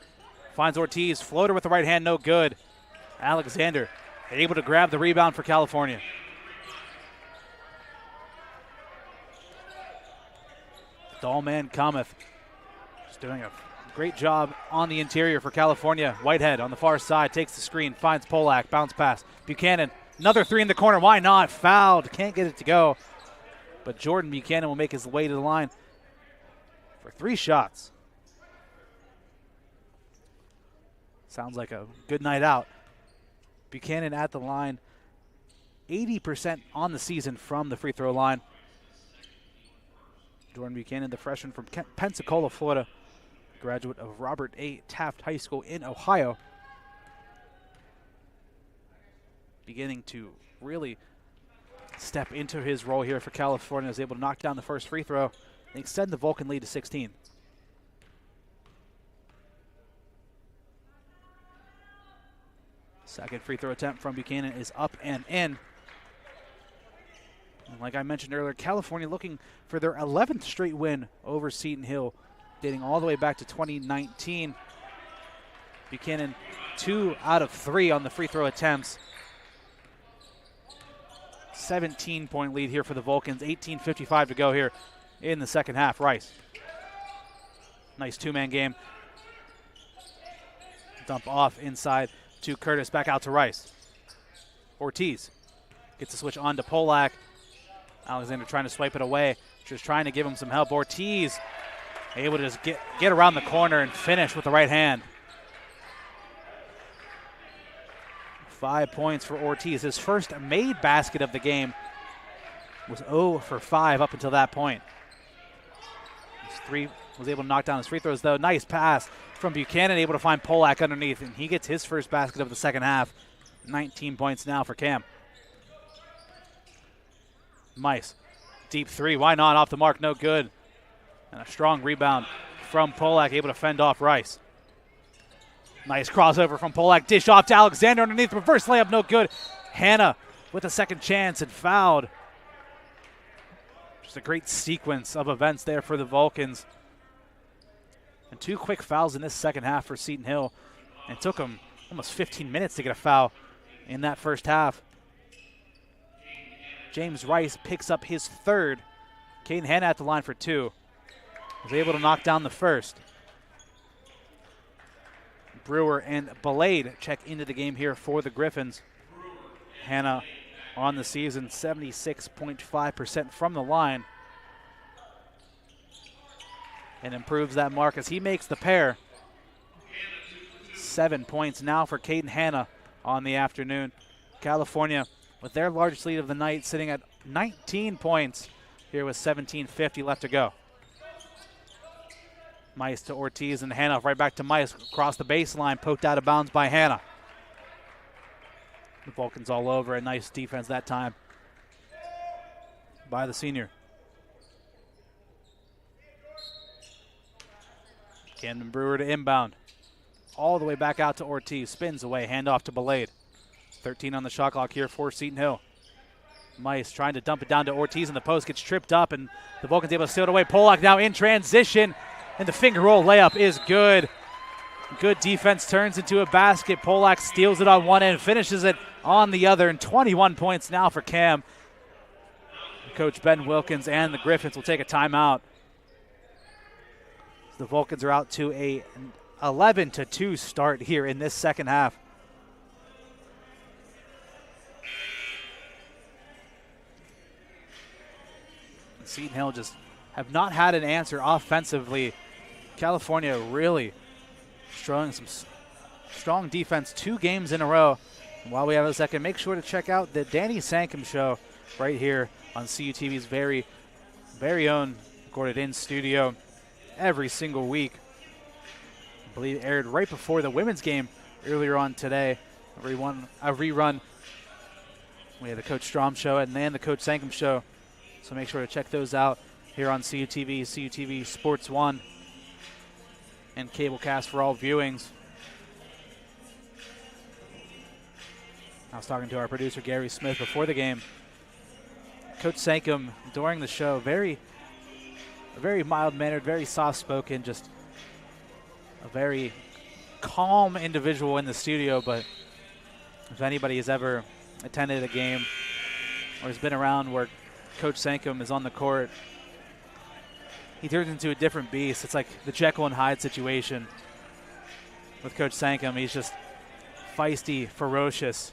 Finds Ortiz, floater with the right hand, no good. Alexander able to grab the rebound for California. Dahlman cometh. Just doing a great job on the interior for California. Whitehead on the far side takes the screen, finds Polak, bounce pass. Buchanan, another 3 in the corner. Why not? Fouled. Can't get it to go. But Jordan Buchanan will make his way to the line for 3 shots. Sounds like a good night out. Buchanan at the line, 80% on the season from the free throw line. Jordan Buchanan, the freshman from Pensacola, Florida, graduate of Robert A. Taft High School in Ohio. Beginning to really step into his role here for California. Is able to knock down the first free throw and extend the Vulcan lead to 16. Second free throw attempt from Buchanan is up and in. And like I mentioned earlier, California looking for their 11th straight win over Seton Hill, dating all the way back to 2019. Buchanan 2 out of 3 on the free throw attempts. 17-point lead here for the Vulcans. 18:55 to go here in the second half. Rice. Nice 2-man game. Dump off inside to Curtis, back out to Rice. Ortiz gets the switch on to Polak. Alexander trying to swipe it away, just trying to give him some help. Ortiz able to just get around the corner and finish with the right hand. 5 points for Ortiz. His first made basket of the game was 0 for 5 up until that point. Was able to knock down his free throws, though. Nice pass from Buchanan, able to find Polak underneath, and he gets his first basket of the second half. 19 points now for Cam. Mice, deep 3, why not? Off the mark, no good. And a strong rebound from Polak, able to fend off Rice. Nice crossover from Polak, dish off to Alexander underneath, reverse layup, no good. Hannah with a second chance and fouled. Just a great sequence of events there for the Vulcans. And 2 quick fouls in this second half for Seton Hill. And it took them almost 15 minutes to get a foul in that first half. James Rice picks up his third. Caden Hanna at the line for 2. Was able to knock down the first. Brewer and Belade check into the game here for the Griffins. Hanna on the season, 76.5% from the line. And improves that mark as he makes the pair. 7 points now for Caden Hanna on the afternoon. California with their largest lead of the night, sitting at 19 points here with 17:50 left to go. Mice to Ortiz and Hanna right back to Mice. Across the baseline, poked out of bounds by Hanna. The Vulcans all over. A nice defense that time by the senior. Camden Brewer to inbound. All the way back out to Ortiz. Spins away. Handoff to Belade. 13 on the shot clock here for Seton Hill. Mice trying to dump it down to Ortiz in the post. Gets tripped up, and the Vulcans able to steal it away. Polak now in transition, and the finger roll layup is good. Good defense turns into a basket. Polak steals it on one end, finishes it on the other, and 21 points now for Cam. Coach Ben Wilkins and the Griffins will take a timeout. The Vulcans are out to a 11-2 start here in this second half. Seton Hill just have not had an answer offensively. California really showing some strong defense 2 games in a row. And while we have a second, make sure to check out the Danny Sankum show right here on CUTV's very, very own recorded in studio every single week. I believe it aired right before the women's game earlier on today. A rerun. We had the Coach Strom show and then the Coach Sankum show. So make sure to check those out here on CUTV, CUTV Sports 1, and Cablecast for all viewings. I was talking to our producer, Gary Smith, before the game. Coach Sankum, during the show, very mild-mannered, very soft-spoken, just a very calm individual in the studio. But if anybody has ever attended a game or has been around where Coach Sankum is on the court, he turns into a different beast. It's like the Jekyll and Hyde situation with Coach Sankum. He's just feisty, ferocious.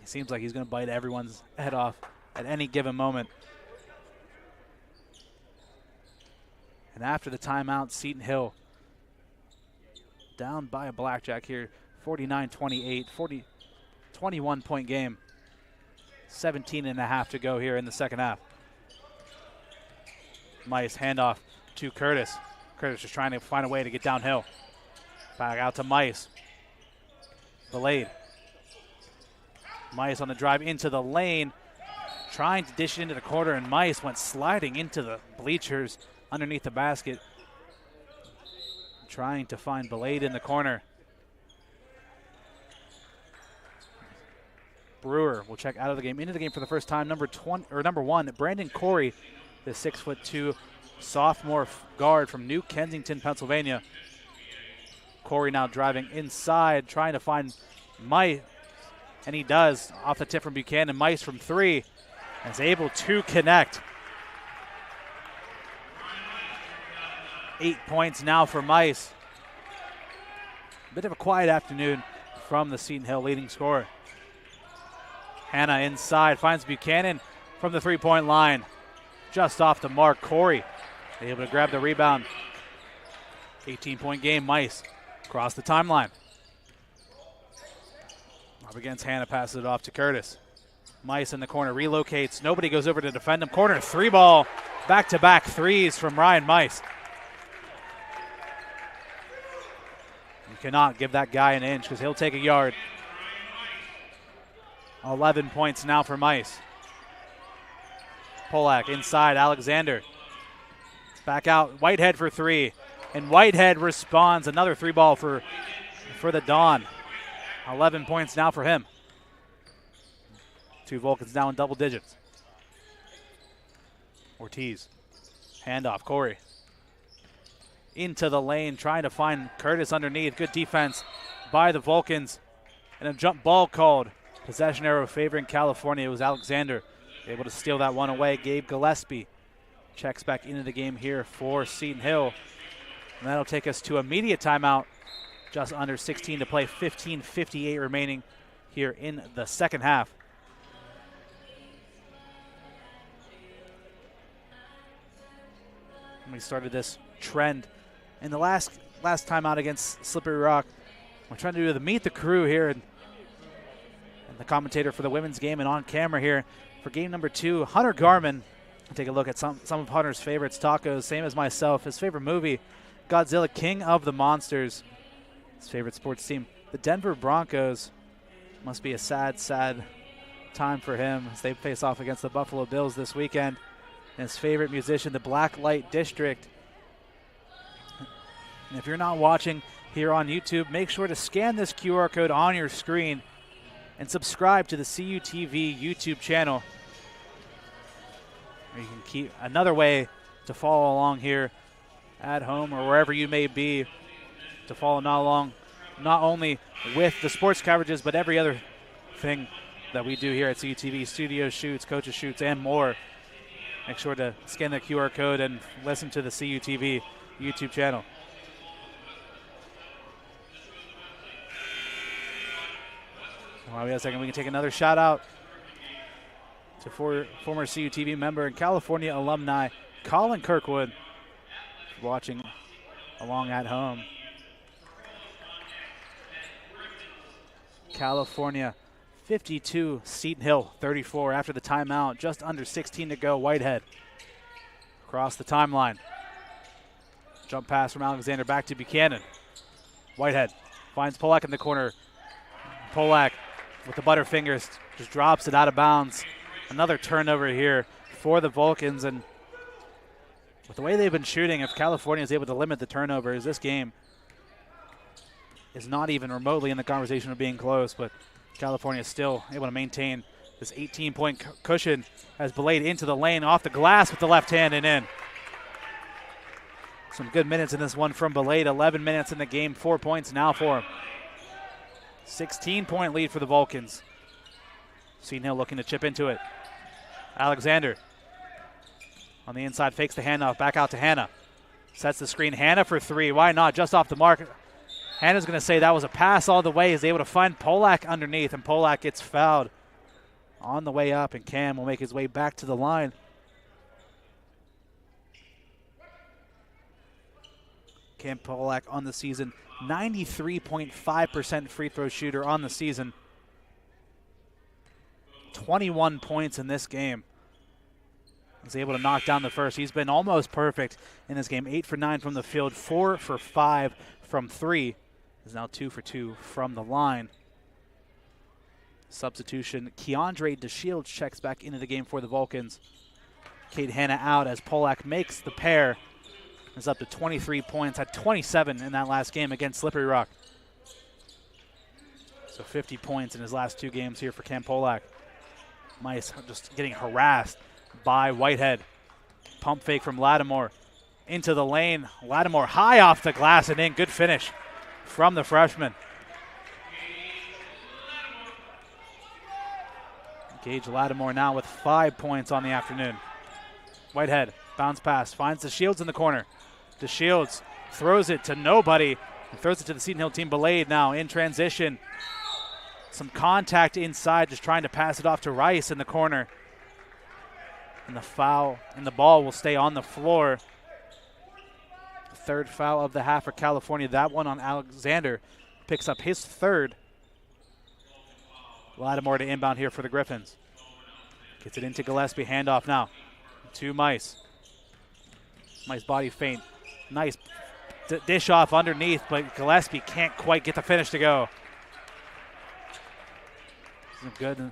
It seems like he's going to bite everyone's head off at any given moment. And after the timeout, Seton Hill down by a blackjack here, 49-28, 21-point game. 17.5 to go here in the second half. Mice handoff to Curtis. Curtis just trying to find a way to get downhill. Back out to Mice. Belade. Mice on the drive into the lane, trying to dish it into the corner, and Mice went sliding into the bleachers underneath the basket, trying to find Belade in the corner. Brewer will check out of the game. Into the game for the first time, number 1, Brandon Corey, the 6'2" sophomore guard from New Kensington, Pennsylvania. Corey now driving inside, trying to find Mice, and he does off the tip from Buchanan. Mice from 3 and is able to connect. 8 points now for Mice. Bit of a quiet afternoon from the Seton Hill leading scorer. Hanna inside, finds Buchanan from the three-point line. Just off the mark, Corey able to grab the rebound. 18-point game, Mice across the timeline. Up against Hanna, passes it off to Curtis. Mice in the corner, relocates. Nobody goes over to defend him. Corner 3-ball, back-to-back threes from Ryan Mice. You cannot give that guy an inch because he'll take a yard. 11 points now for Mice. Polak inside, Alexander. Back out, Whitehead for 3. And Whitehead responds, another 3-ball for the Dawn. 11 points now for him. Two Vulcans now in double digits. Ortiz. Handoff, Corey. Into the lane, trying to find Curtis underneath. Good defense by the Vulcans. And a jump ball called. Possession arrow favoring California. It was Alexander able to steal that one away. Gabe Gillespie checks back into the game here for Seton Hill. And that'll take us to immediate timeout. Just under 16 to play, 15:58 remaining here in the second half. We started this trend in the last timeout against Slippery Rock. We're trying to do the meet the crew here, and the commentator for the women's game and on camera here for game number 2, Hunter Garman. Take a look at some of Hunter's favorites, tacos, same as myself. His favorite movie, Godzilla, King of the Monsters. His favorite sports team, the Denver Broncos. Must be a sad, sad time for him as they face off against the Buffalo Bills this weekend. And his favorite musician, the Black Light District. And if you're not watching here on YouTube, make sure to scan this QR code on your screen and subscribe to the CUTV YouTube channel. Or you can keep another way to follow along here at home or wherever you may be, to follow along not only with the sports coverages but every other thing that we do here at CUTV, studio shoots, coaches shoots, and more. Make sure to scan the QR code and listen to the CUTV YouTube channel. While we have a second, we can take another shout out to former CUTV member and California alumni Colin Kirkwood, watching along at home. California 52, Seton Hill 34 after the timeout. Just under 16 to go. Whitehead across the timeline. Jump pass from Alexander back to Buchanan. Whitehead finds Polak in the corner. Polak with the butterfingers just drops it out of bounds. Another turnover here for the Vulcans, and with the way they've been shooting, if California is able to limit the turnovers, this game is not even remotely in the conversation of being close, but California is still able to maintain this 18-point cushion as Belade into the lane, off the glass with the left hand and in. Some good minutes in this one from Belade. 11 minutes in the game, 4 points now for him. 16-point lead for the Vulcans. Seton Hill looking to chip into it. Alexander on the inside, fakes the handoff, back out to Hannah. Sets the screen, Hannah for three. Why not? Just off the mark. Hannah's going to say that was a pass all the way. Is able to find Polak underneath, and Polak gets fouled on the way up, and Cam will make his way back to the line. Cam Polak on the season, 93.5% free throw shooter on the season. 21 points in this game. He's able to knock down the first. He's been almost perfect in this game. 8 for 9 from the field, 4 for 5 from 3. He's now 2 for 2 from the line. Substitution, Keandre DeShields checks back into the game for the Vulcans. Kate Hanna out as Polak makes the pair. Is up to 23 points, had 27 in that last game against Slippery Rock. So 50 points in his last 2 games here for Cam Polak. Mice just getting harassed by Whitehead. Pump fake from Lattimore into the lane. Lattimore high off the glass and in. Good finish from the freshman. Gage Lattimore now with 5 points on the afternoon. Whitehead, bounce pass, finds DeShields in the corner. DeShields throws it to nobody. And throws it to the Seton Hill team. Belade now in transition. Some contact inside, just trying to pass it off to Rice in the corner. And the foul, and the ball will stay on the floor. Third foul of the half for California. That one on Alexander. Picks up his third. Lattimore to inbound here for the Griffins. Gets it into Gillespie. Handoff now to Mice. Mice body feint. Nice dish off underneath, but Gillespie can't quite get the finish to go. Good,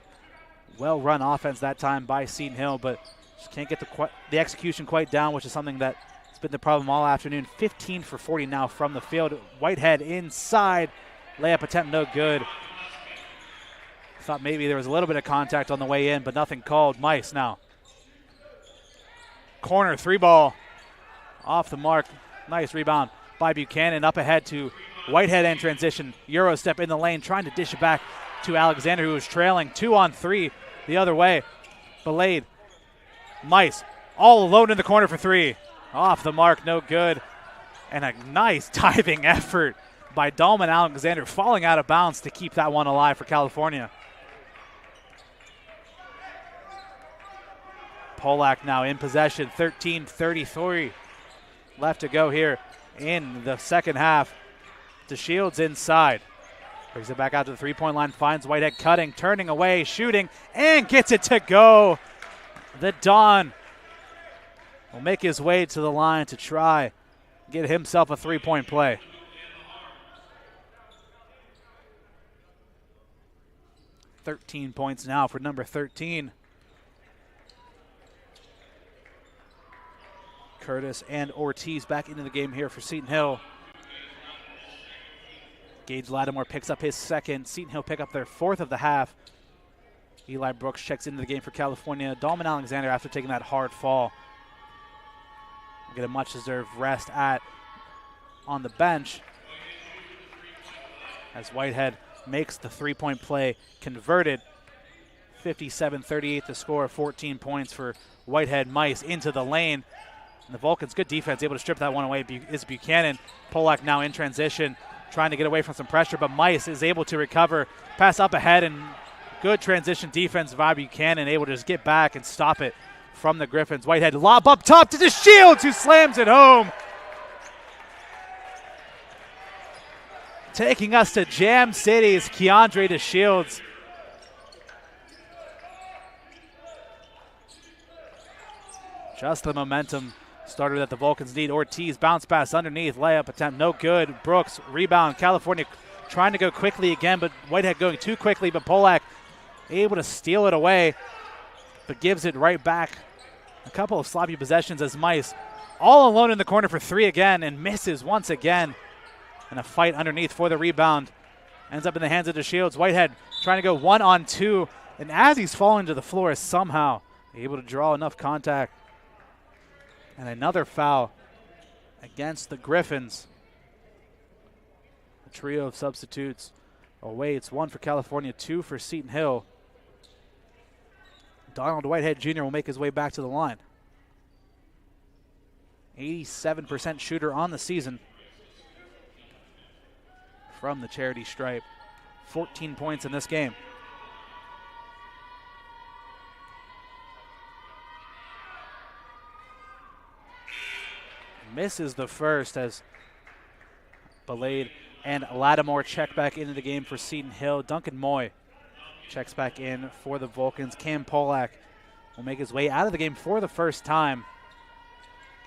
well-run offense that time by Seton Hill, but just can't get the execution quite down, which is something that's been the problem all afternoon. 15 for 40 now from the field. Whitehead inside. Layup attempt no good. Thought maybe there was a little bit of contact on the way in, but nothing called. Mice now. Corner, 3-ball. Off the mark. Nice rebound by Buchanan. Up ahead to Whitehead in transition. Euro step in the lane, trying to dish it back to Alexander, who was trailing 2-on-3 the other way. Belade. Mice all alone in the corner for 3. Off the mark, no good. And a nice diving effort by Dalman Alexander, falling out of bounds to keep that one alive for California. Polak now in possession, 13-33 left to go here in the second half. DeShields inside. Brings it back out to the three-point line, finds Whitehead cutting, turning away, shooting, and gets it to go. The Don will make his way to the line to try get himself a three-point play. $13 points now for number 13. Curtis and Ortiz back into the game here for Seton Hill. Gage Lattimore picks up his second. Seton Hill pick up their fourth of the half. Eli Brooks checks into the game for California. Dalman Alexander, after taking that hard fall, will get a much-deserved rest on the bench as Whitehead makes the three-point play converted. 57-38 the score, 14 points for Whitehead. Mice into the lane. And the Vulcans, good defense, able to strip that one away is Buchanan. Polak now in transition, trying to get away from some pressure, but Mice is able to recover. Pass up ahead, and good transition defense by Buchanan, able to just get back and stop it from the Griffins. Whitehead lob up top to DeShields, who slams it home. Taking us to Jam City's Keandre DeShields. Just the momentum starter that the Vulcans need. Ortiz bounce pass underneath, layup attempt, no good. Brooks rebound. California trying to go quickly again, but Whitehead going too quickly, but Polak able to steal it away, but gives it right back. A couple of sloppy possessions as Mice all alone in the corner for 3 again and misses once again. And a fight underneath for the rebound. Ends up in the hands of DeShields. Whitehead trying to go 1-on-2, and as he's falling to the floor, is somehow able to draw enough contact. And another foul against the Griffins. A trio of substitutes awaits. 1 for California, 2 for Seton Hill. Donald Whitehead Jr. will make his way back to the line. 87% shooter on the season from the charity stripe. 14 points in this game. Misses the first as Belade and Lattimore check back into the game for Seton Hill. Duncan Moy checks back in for the Vulcans. Cam Polak will make his way out of the game for the first time,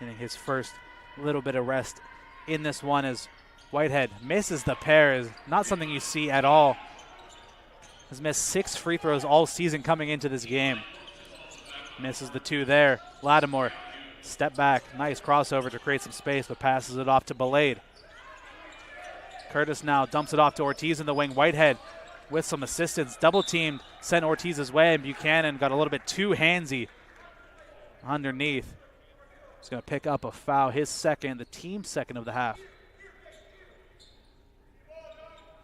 getting his first little bit of rest in this one as Whitehead misses the pair. Is not something you see at all. Has missed 6 free throws all season coming into this game. Misses the 2 there. Lattimore, step back, nice crossover to create some space, but passes it off to Belade. Curtis now dumps it off to Ortiz in the wing. Whitehead with some assistance, double teamed, sent Ortiz's way, and Buchanan got a little bit too handsy underneath. He's going to pick up a foul, his second, the team's second of the half.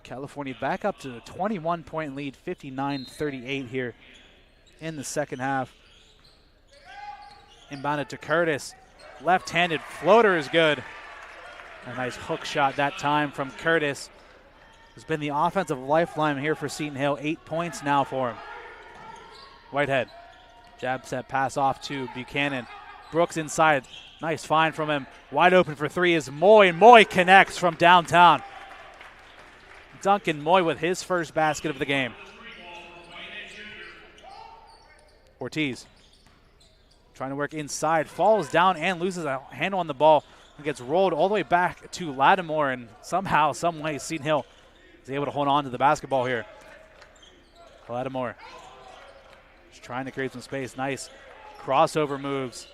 California back up to a 21-point lead, 59-38 here in the second half. Inbounded to Curtis. Left-handed floater is good. A nice hook shot that time from Curtis. Has been the offensive lifeline here for Seton Hill. 8 points now for him. Whitehead. Jab set pass off to Buchanan. Brooks inside. Nice find from him. Wide open for 3 is Moy. Moy connects from downtown. Duncan Moy with his first basket of the game. Ortiz trying to work inside, falls down and loses a handle on the ball and gets rolled all the way back to Lattimore, and somehow, some way, Seton Hill is able to hold on to the basketball here. Lattimore just trying to create some space. Nice crossover moves.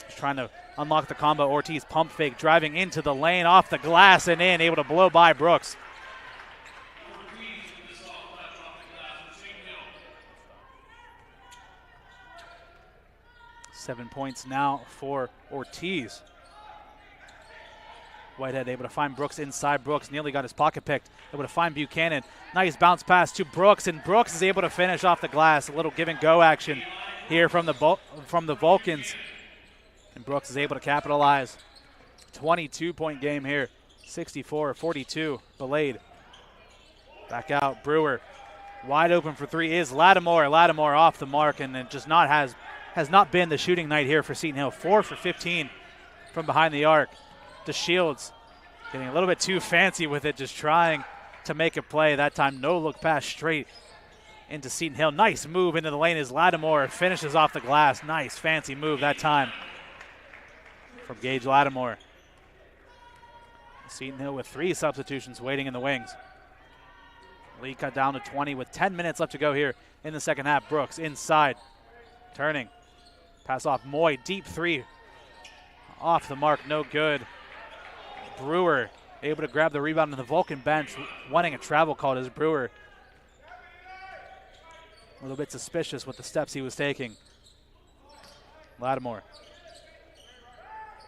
Just trying to unlock the combo. Ortiz pump fake, driving into the lane, off the glass and in, able to blow by Brooks. 7 points now for Ortiz. Whitehead able to find Brooks inside. Brooks nearly got his pocket picked. Able to find Buchanan. Nice bounce pass to Brooks, and Brooks is able to finish off the glass. A little give and go action here from the Vulcans. And Brooks is able to capitalize. 22-point game here. 64-42. Belade. Back out. Brewer. Wide open for three is Lattimore. Lattimore off the mark, and it just has not been the shooting night here for Seton Hill. 4 for 15 from behind the arc. DeShields getting a little bit too fancy with it, just trying to make a play. That time, no look pass straight into Seton Hill. Nice move into the lane as Lattimore finishes off the glass. Nice fancy move that time from Gage Lattimore. Seton Hill with 3 substitutions waiting in the wings. Lead cut down to 20 with 10 minutes left to go here in the second half. Brooks inside, turning. Pass off Moy, deep 3. Off the mark, no good. Brewer able to grab the rebound on the Vulcan bench, wanting a travel call as Brewer. A little bit suspicious with the steps he was taking. Lattimore.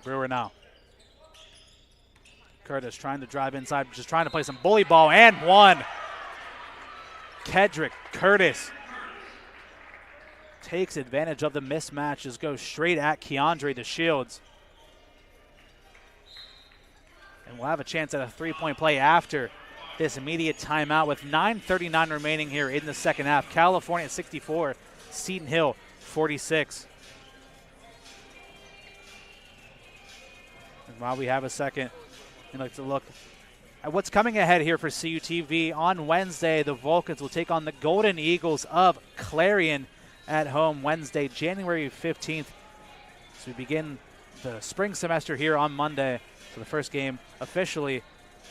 Brewer now. Curtis trying to drive inside, just trying to play some bully ball, and one. Kedrick Curtis takes advantage of the mismatch, just goes straight at Keandre DeShields. And we'll have a chance at a 3-point play after this immediate timeout with 9:39 remaining here in the second half. California 64, Seton Hill 46. And while we have a second, I'd like to look at what's coming ahead here for CUTV. On Wednesday, the Vulcans will take on the Golden Eagles of Clarion at home Wednesday, January 15th. So we begin the spring semester here on Monday. So the first game officially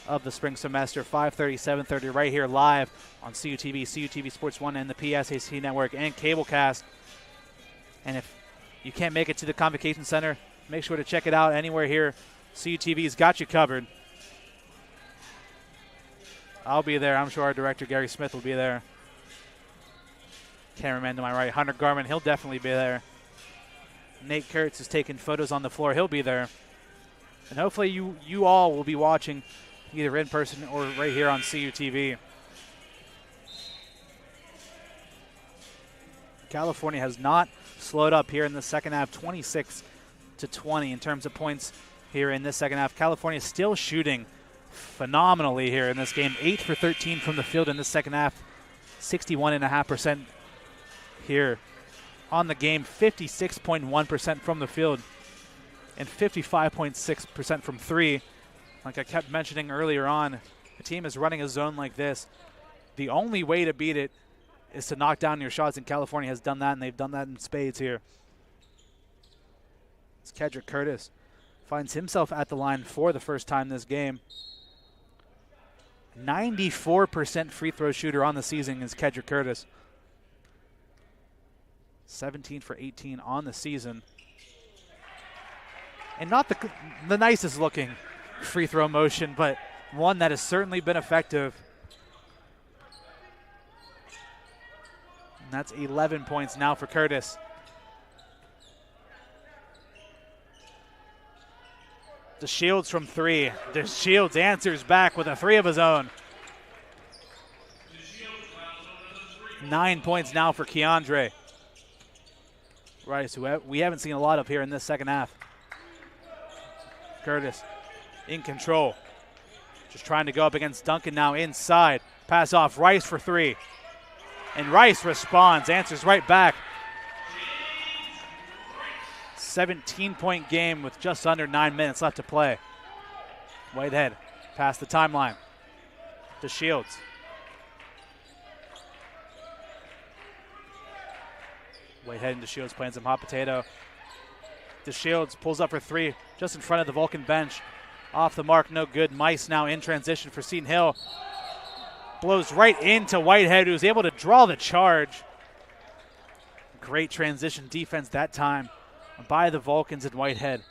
of the spring semester, 5:30, 7:30, right here live on CUTV, CUTV Sports 1 and the PSAC Network and Cablecast. And if you can't make it to the Convocation Center, make sure to check it out anywhere here. CUTV's got you covered. I'll be there. I'm sure our director, Gary Smith, will be there. Cameraman to my right, Hunter Garman, he'll definitely be there. Nate Kurtz is taking photos on the floor. He'll be there. And hopefully you all will be watching either in person or right here on CUTV. California has not slowed up here in the second half, 26-20 in terms of points here in this second half. California still shooting phenomenally here in this game. 8 for 13 from the field in this second half, 61.5% here on the game, 56.1% from the field, and 55.6% from 3. Like I kept mentioning earlier on, a team is running a zone like this. The only way to beat it is to knock down your shots, and California has done that, and they've done that in spades here. It's Kedrick Curtis finds himself at the line for the first time this game. 94% free throw shooter on the season is Kedrick Curtis. 17 for 18 on the season. And not the nicest looking free throw motion, but one that has certainly been effective. And that's 11 points now for Curtis. DeShields from 3. DeShields answers back with a 3 of his own. 9 points now for Keandre Rice, who we haven't seen a lot of here in this second half. Curtis in control. Just trying to go up against Duncan now inside. Pass off, Rice for 3. And Rice responds, answers right back. 17-point game with just under 9 minutes left to play. Whitehead past the timeline. DeShields. Whitehead and DeShields playing some hot potato. DeShields pulls up for 3 just in front of the Vulcan bench. Off the mark, no good. Mice now in transition for Seton Hill. Blows right into Whitehead, who's able to draw the charge. Great transition defense that time by the Vulcans, and Whitehead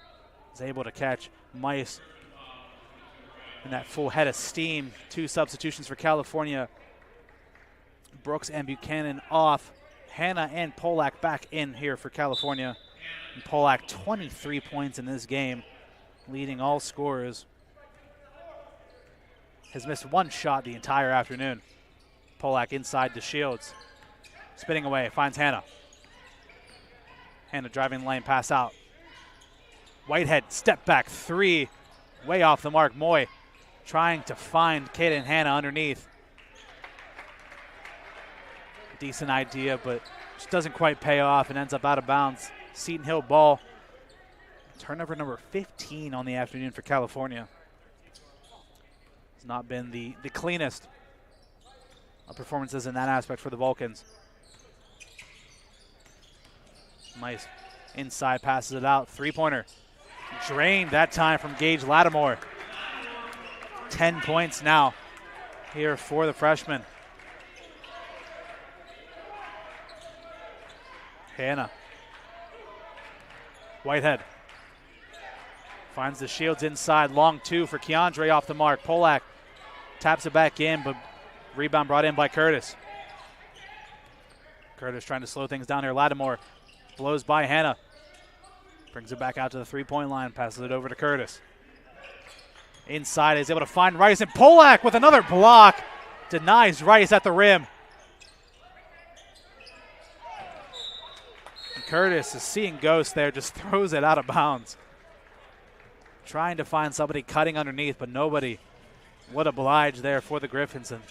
is able to catch Mice in that full head of steam. 2 substitutions for California. Brooks and Buchanan off. Hanna and Polak back in here for California. And Polak, 23 points in this game, leading all scorers. Has missed one shot the entire afternoon. Polak inside to Shields. Spinning away, finds Hannah. Hannah driving the lane, pass out. Whitehead, step back three, way off the mark. Moy trying to find Kaden Hannah underneath. Decent idea, but just doesn't quite pay off and ends up out of bounds. Seton Hill ball. Turnover number 15 on the afternoon for California. It's not been the cleanest of performances in that aspect for the Vulcans. Nice inside, passes it out. Three-pointer. Drained that time from Gage Lattimore. 10 points now here for the freshman. Hannah. Whitehead. Finds the Shields inside. Long two for Keandre off the mark. Polak taps it back in, but rebound brought in by Curtis. Curtis trying to slow things down here. Lattimore blows by Hannah. Brings it back out to the three-point line. Passes it over to Curtis. Inside is able to find Rice, and Polak with another block. Denies Rice at the rim. And Curtis is seeing ghosts there. Just throws it out of bounds. Trying to find somebody cutting underneath, but nobody would oblige there for the Griffins. And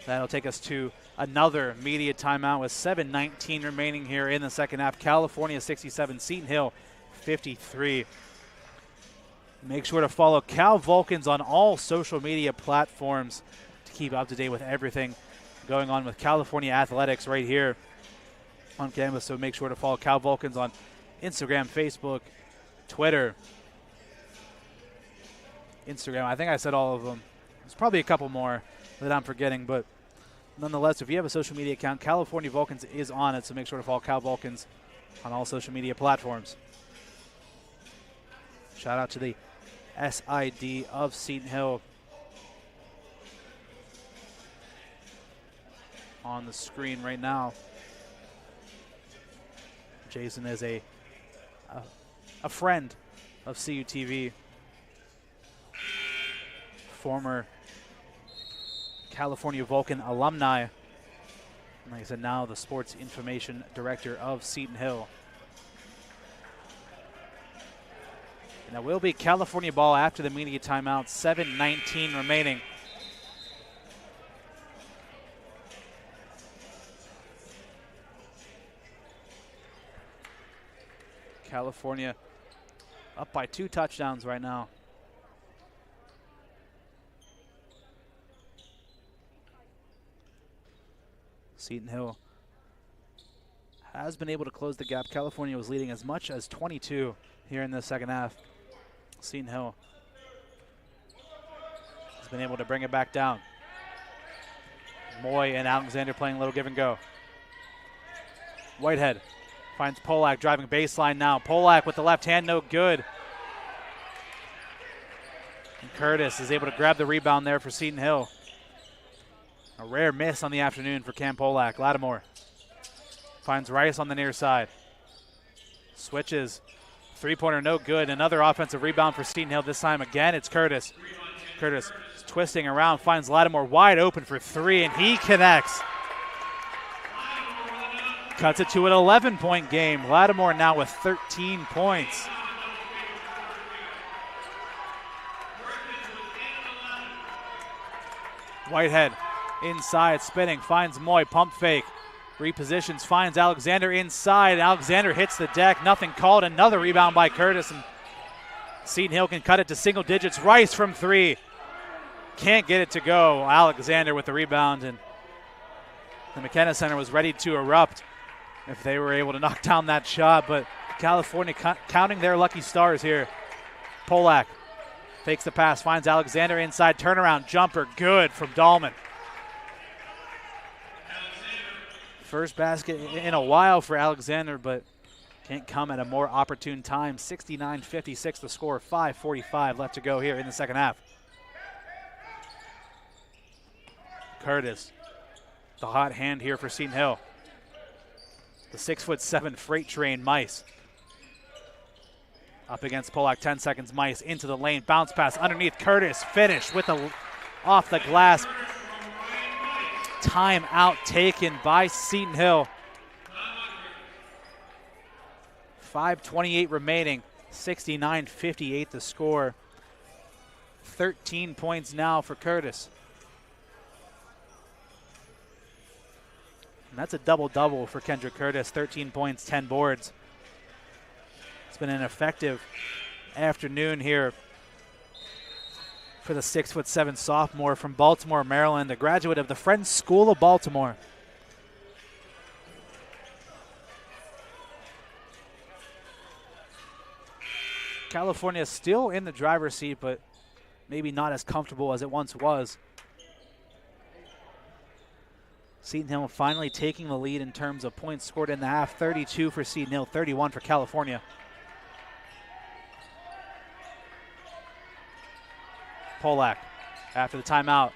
that'll take us to another media timeout with 7:19 remaining here in the second half. California 67, Seton Hill 53. Make sure to follow Cal Vulcans on all social media platforms to keep up to date with everything going on with California athletics right here on campus. So make sure to follow Cal Vulcans on Instagram, Facebook, Twitter. Instagram, I think I said all of them. There's probably a couple more that I'm forgetting, but nonetheless, if you have a social media account, California Vulcans is on it, so make sure to follow Cal Vulcans on all social media platforms. Shout out to the SID of Seton Hill on the screen right now. Jason is a friend of CUTV, former California Vulcan alumni. And like I said, now the sports information director of Seton Hill. And that will be California ball after the media timeout. 7:19 remaining. California up by 2 touchdowns right now. Seton Hill has been able to close the gap. California was leading as much as 22 here in the second half. Seton Hill has been able to bring it back down. Moy and Alexander playing a little give and go. Whitehead finds Polak driving baseline now. Polak with the left hand, no good. And Curtis is able to grab the rebound there for Seton Hill. A rare miss on the afternoon for Cam Polak. Lattimore finds Rice on the near side. Switches. Three-pointer no good. Another offensive rebound for Seton Hill. This time again it's Curtis. Curtis is twisting around, finds Lattimore wide open for three, and he connects. Cuts it to an 11-point game. Lattimore now with 13 points. Whitehead inside, spinning, finds Moy, pump fake. Repositions, finds Alexander inside. Alexander hits the deck, nothing called. Another rebound by Curtis, and Seton Hill can cut it to single digits. Rice from three. Can't get it to go. Alexander with the rebound, and the McKenna Center was ready to erupt if they were able to knock down that shot, but California counting their lucky stars here. Polak fakes the pass, finds Alexander inside, turnaround jumper, good from Dahlman. First basket in a while for Alexander, but can't come at a more opportune time. 69-56 the score, 5:45 left to go here in the second half. Curtis, the hot hand here for Seton Hill. The 6'7" freight train Mice Up against Polak, 10 seconds, Mice into the lane, bounce pass underneath, Curtis, finish with the off the glass. Timeout taken by Seton Hill. 5:28 remaining, 69-58 the score. 13 points now for Curtis. And that's a double-double for Kendrick Curtis, 13 points, 10 boards. It's been an effective afternoon here for the 6'7" sophomore from Baltimore, Maryland, a graduate of the Friends School of Baltimore. California still in the driver's seat, but maybe not as comfortable as it once was. Seton Hill finally taking the lead in terms of points scored in the half, 32 for Seton Hill, 31 for California. Polak after the timeout.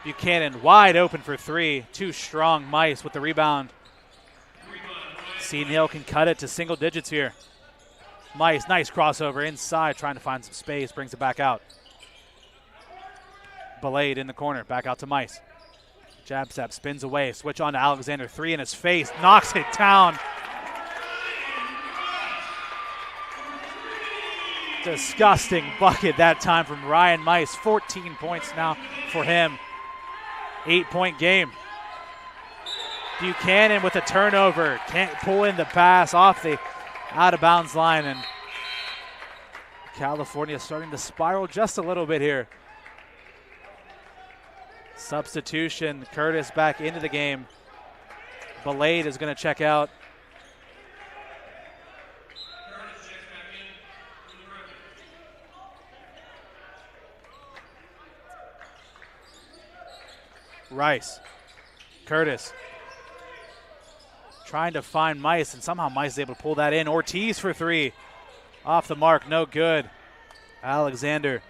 Buchanan wide open for three. Too strong. Mice with the rebound. Seton Hill can cut it to single digits here. Mice, nice crossover inside, trying to find some space, brings it back out. Belayed in the corner, back out to Mice. Jab step, spins away, switch on to Alexander, three in his face, knocks it down. Disgusting bucket that time from Ryan Mice. 14 points now for him. 8-point game. Buchanan with a turnover. Can't pull in the pass off the out-of-bounds line. And California starting to spiral just a little bit here. Substitution. Curtis back into the game. Belayed is going to check out. Rice, Curtis, trying to find Mice, and somehow Mice is able to pull that in. Ortiz for three, off the mark, no good. Alexander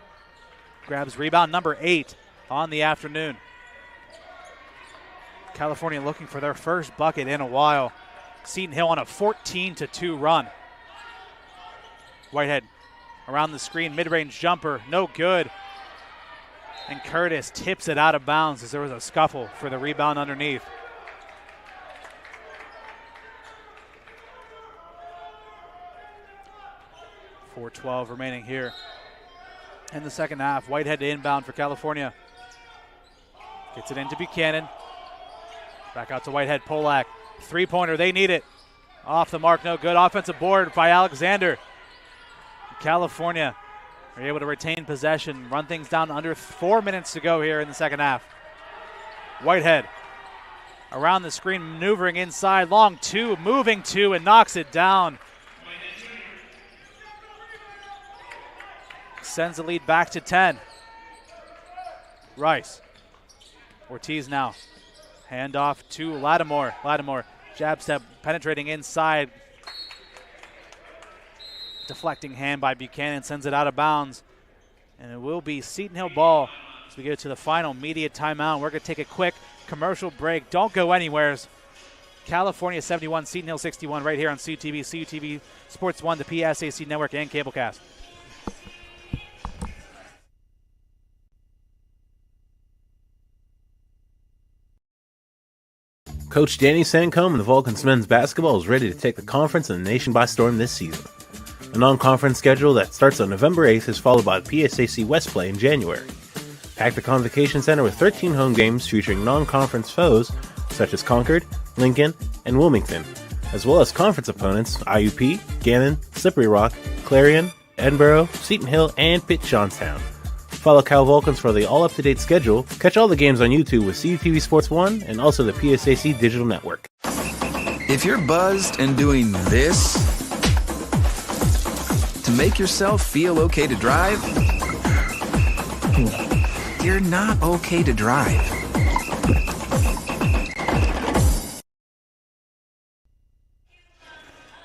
grabs rebound number 8 on the afternoon. California looking for their first bucket in a while. Seton Hill on a 14-2 run. Whitehead around the screen, mid-range jumper, no good. And Curtis tips it out of bounds as there was a scuffle for the rebound underneath. .412 remaining here in the second half. Whitehead to inbound for California. Gets it into Buchanan. Back out to Whitehead. Polak. Three-pointer, they need it. Off the mark, no good. Offensive board by Alexander. California are able to retain possession, run things down under 4 minutes to go here in the second half. Whitehead around the screen, maneuvering inside, long two, moving two, and knocks it down. Sends the lead back to 10. Rice. Ortiz now. Handoff to Lattimore. Lattimore, jab step, penetrating inside. Deflecting hand by Buchanan, sends it out of bounds. And it will be Seton Hill ball as we go to the final media timeout. We're going to take a quick commercial break. Don't go anywhere. California 71, Seton Hill 61 right here on CUTV, CUTV Sports 1, the PSAC Network, and Cablecast. Coach Danny Sancombe and the Vulcans men's basketball is ready to take the conference and the nation by storm this season. A non-conference schedule that starts on November 8th is followed by the PSAC West play in January. Pack the Convocation Center with 13 home games featuring non-conference foes such as Concord, Lincoln, and Wilmington, as well as conference opponents IUP, Gannon, Slippery Rock, Clarion, Edinboro, Seton Hill, and Pitt Johnstown. Follow Cal Vulcans for the all-up-to-date schedule. Catch all the games on YouTube with CUTV Sports 1 and also the PSAC Digital Network. If you're buzzed and doing this to make yourself feel okay to drive, you're not okay to drive.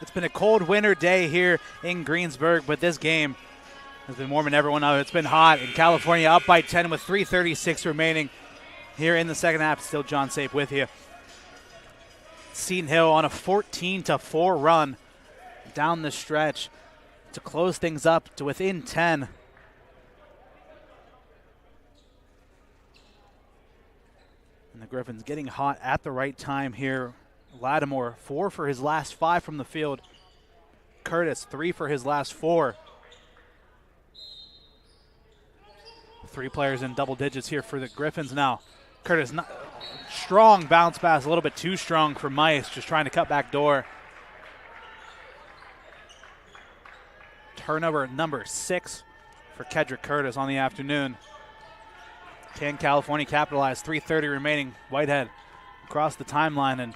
It's been a cold winter day here in Greensburg, but this game has been warming everyone up. It's been hot in California, up by 10 with 3:36 remaining here in the second half. Still John Sape with you. Seton Hill on a 14-4 run down the stretch. to close things up to within 10. And the Griffins getting hot at the right time here. Lattimore, 4 for his last 5 from the field. Curtis, 3 for his last 4. 3 players in double digits here for the Griffins now. Curtis, strong bounce pass, a little bit too strong for Mice, just trying to cut back door. Turnover number 6 for Kedrick Curtis on the afternoon. Can California capitalize? 3:30 remaining. Whitehead across the timeline, and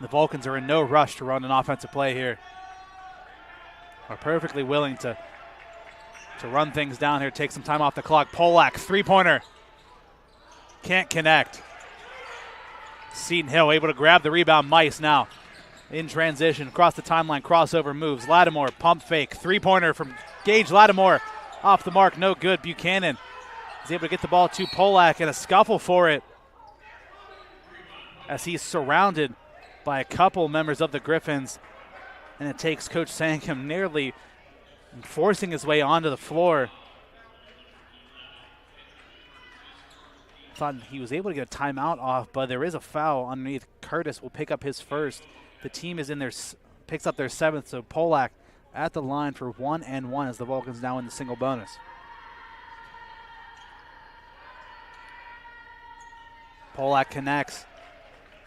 the Vulcans are in no rush to run an offensive play here. Are perfectly willing to run things down here, take some time off the clock. Polak, 3-pointer. Can't connect. Seton Hill able to grab the rebound. Mice now in transition. Across the timeline, crossover moves. Lattimore, pump fake. 3-pointer from Gage Lattimore. Off the mark, no good. Buchanan is able to get the ball to Polak and a scuffle for it as he's surrounded by a couple members of the Griffins. And it takes Coach Sankum nearly forcing his way onto the floor. Thought he was able to get a timeout off, but there is a foul underneath. Curtis will pick up his first. The team is in their picks up their 7th, so Polak at the line for 1 and 1 as the Vulcans now in the single bonus. Polak connects.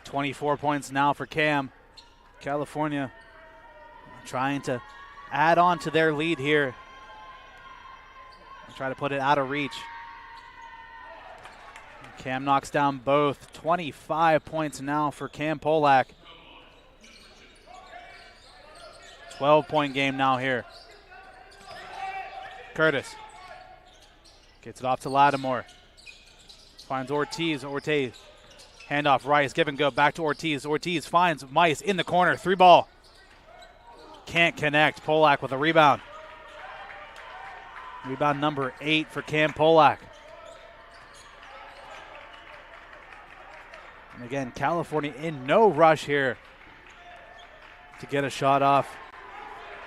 24 points now for Cam. California trying to add on to their lead here and try to put it out of reach. Cam knocks down both. 25 points now for Cam Polak. 12-point game now here. Curtis gets it off to Lattimore. Finds Ortiz. Handoff, Rice, give and go, back to Ortiz. Ortiz finds Mice in the corner, 3-ball. Can't connect. Polak with a rebound. Rebound number 8 for Cam Polak. And again, California in no rush here to get a shot off.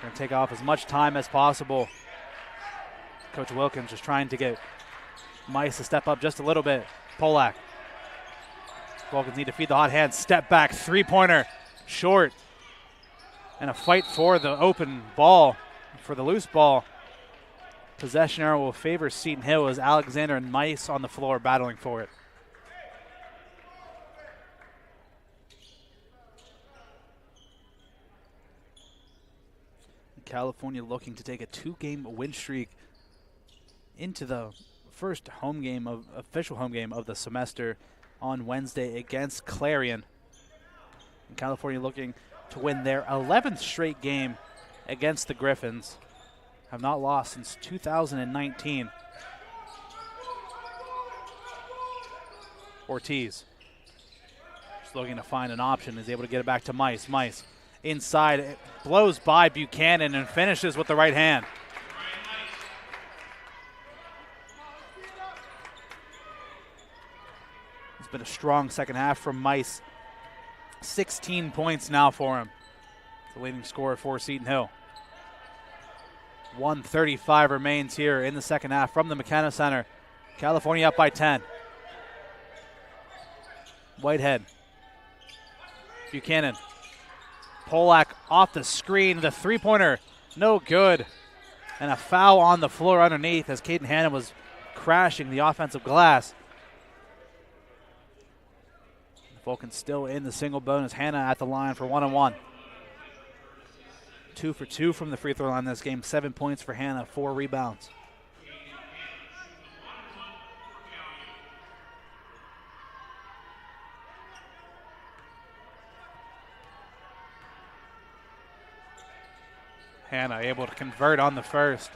Going to take off as much time as possible. Coach Wilkins just trying to get Mice to step up just a little bit. Polak. Vulcans need to feed the hot hand. Step back, 3-pointer, short. And a fight for the open ball, for the loose ball. Possession arrow will favor Seton Hill as Alexander and Mice on the floor battling for it. California looking to take a 2-game win streak into the first official home game of the semester on Wednesday against Clarion. And California looking to win their 11th straight game against the Griffins. Have not lost since 2019. Ortiz just looking to find an option, is able to get it back to Mice. Mice inside, it blows by Buchanan and finishes with the right hand. It's been a strong second half from Mice. 16 points now for him. The leading scorer for Seton Hill. 1:35 remains here in the second half from the McKenna Center. California up by 10. Whitehead. Buchanan. Polak off the screen. The 3-pointer, no good. And a foul on the floor underneath as Caden Hanna was crashing the offensive glass. Vulcans still in the single bonus. Hanna at the line for 1-on-1. 2 for 2 from the free throw line this game. 7 points for Hanna, 4 rebounds. Hanna able to convert on the first.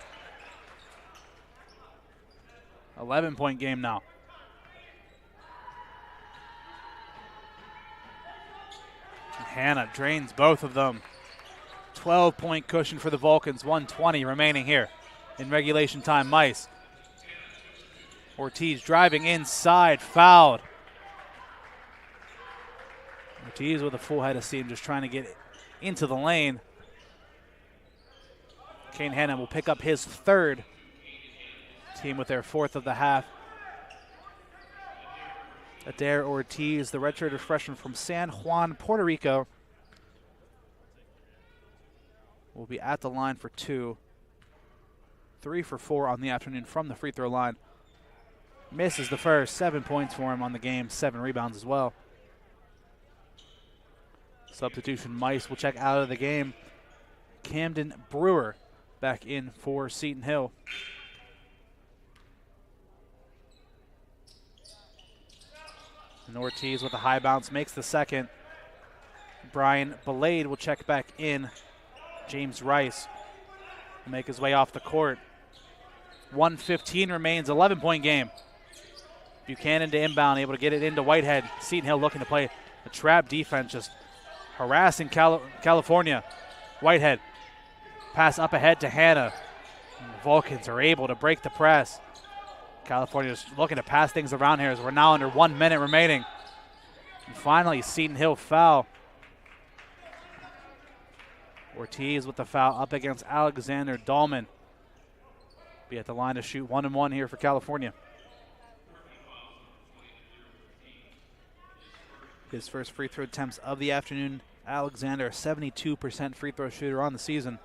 11-point game now. Hanna drains both of them. 12-point cushion for the Vulcans. 1:20 remaining here in regulation time. Mice. Ortiz driving inside, fouled. Ortiz with a full head of steam, just trying to get into the lane. Kane Hanna will pick up his third. Team with their fourth of the half. Adair Ortiz, the redshirted freshman from San Juan, Puerto Rico, will be at the line for 2. 3 for 4 on the afternoon from the free throw line. Misses the first. 7 points for him on the game. 7 rebounds as well. Substitution Mice will check out of the game. Camden Brewer back in for Seton Hill. And Ortiz with a high bounce makes the second. Brian Belade will check back in. James Rice will make his way off the court. 1:15 remains, 11-point game. Buchanan to inbound, able to get it into Whitehead. Seton Hill looking to play a trap defense, just harassing California. Whitehead, pass up ahead to Hanna. And the Vulcans are able to break the press. California is looking to pass things around here as we're now under 1 minute remaining. And finally, Seton Hill foul. Ortiz with the foul up against Alexander Dahlman. Be at the line to shoot 1-1 here for California. His first free throw attempts of the afternoon. Alexander, a 72% free throw shooter on the season.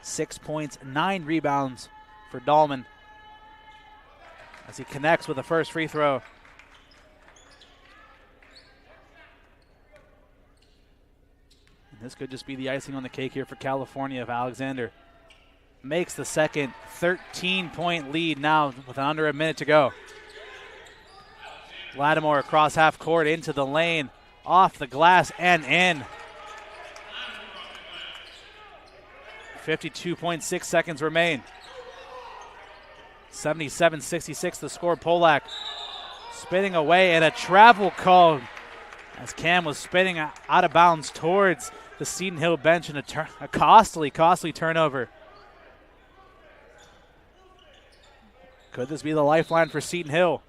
6 points, 9 rebounds for Dahlman as he connects with the first free throw. And this could just be the icing on the cake here for California if Alexander makes the second. 13-point lead now with under a minute to go. Lattimore across half court into the lane, off the glass and in. 52.6 seconds remain. 77-66 the score. Polak spinning away, and a travel call as Cam was spinning out of bounds towards the Seton Hill bench, and a costly turnover. Could this be the lifeline for Seton Hill?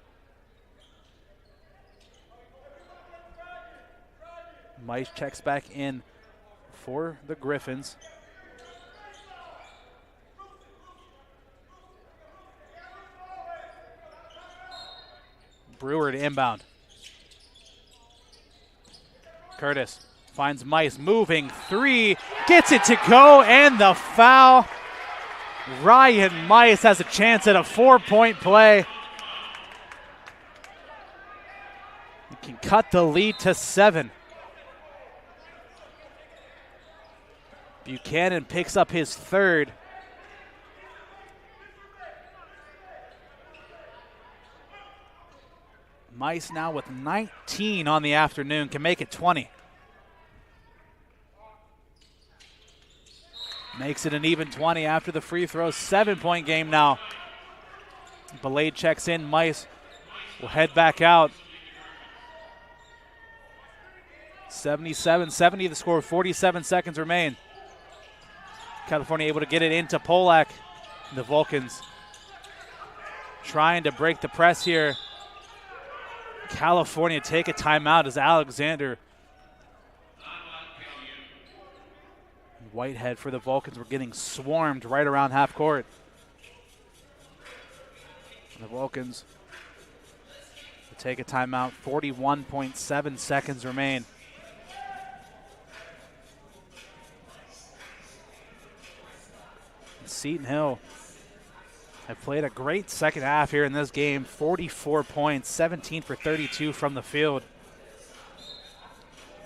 Mice checks back in for the Griffins. Brewer to inbound. Curtis finds Mice, moving three, gets it to go, and the foul. Ryan Mice has a chance at a 4-point play. He can cut the lead to 7. Buchanan picks up his third. Mice now with 19 on the afternoon, can make it 20. Makes it an even 20 after the free throw. 7-point game now. Belade checks in. Mice will head back out. 77-70 the score. 47 seconds remain. California able to get it into Polak. The Vulcans trying to break the press here. California take a timeout as Alexander. Whitehead for the Vulcans were getting swarmed right around half court. The Vulcans will take a timeout. 41.7 seconds remain. Seton Hill have played a great second half here in this game. 44 points, 17 for 32 from the field.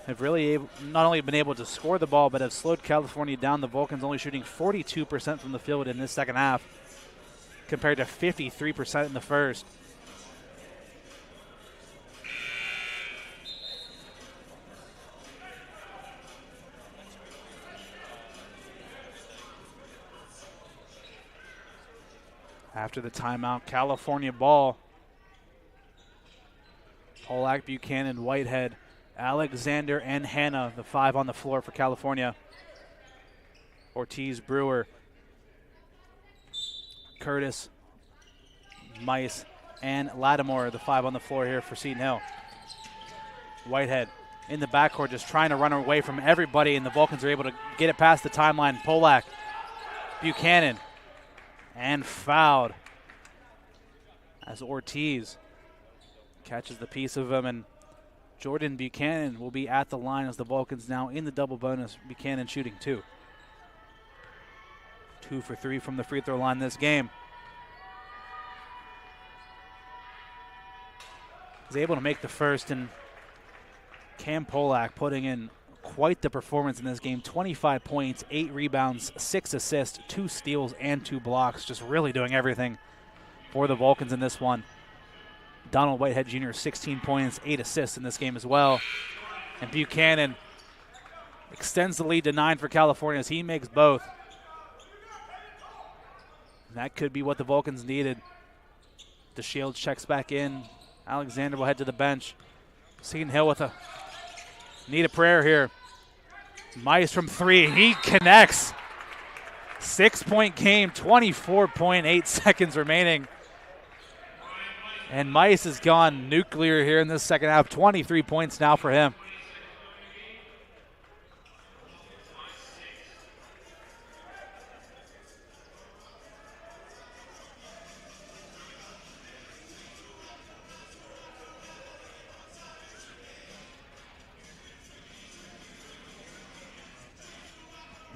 Have really not only been able to score the ball, but have slowed California down. The Vulcans only shooting 42% from the field in this second half, compared to 53% in the first. After the timeout, California ball. Polak, Buchanan, Whitehead, Alexander, and Hanna, the 5 on the floor for California. Ortiz, Brewer, Curtis, Mice, and Lattimore, the 5 on the floor here for Seton Hill. Whitehead in the backcourt, just trying to run away from everybody, and the Vulcans are able to get it past the timeline. Polak, Buchanan, and fouled as Ortiz catches the piece of him, and Jordan Buchanan will be at the line as the Vulcans now in the double bonus. Buchanan shooting 2. 2 for 3 from the free throw line this game. He's able to make the first, and Cam Polak putting in quite the performance in this game. 25 points, 8 rebounds, 6 assists, 2 steals, and 2 blocks. Just really doing everything for the Vulcans in this one. Donald Whitehead Jr., 16 points, 8 assists in this game as well. And Buchanan extends the lead to 9 for California as he makes both. And that could be what the Vulcans needed. DeShields checks back in. Alexander will head to the bench. Seton Hill with need a prayer here. Mice from 3. He connects. 6-point game, 24.8 seconds remaining. And Mice has gone nuclear here in this second half. 23 points now for him.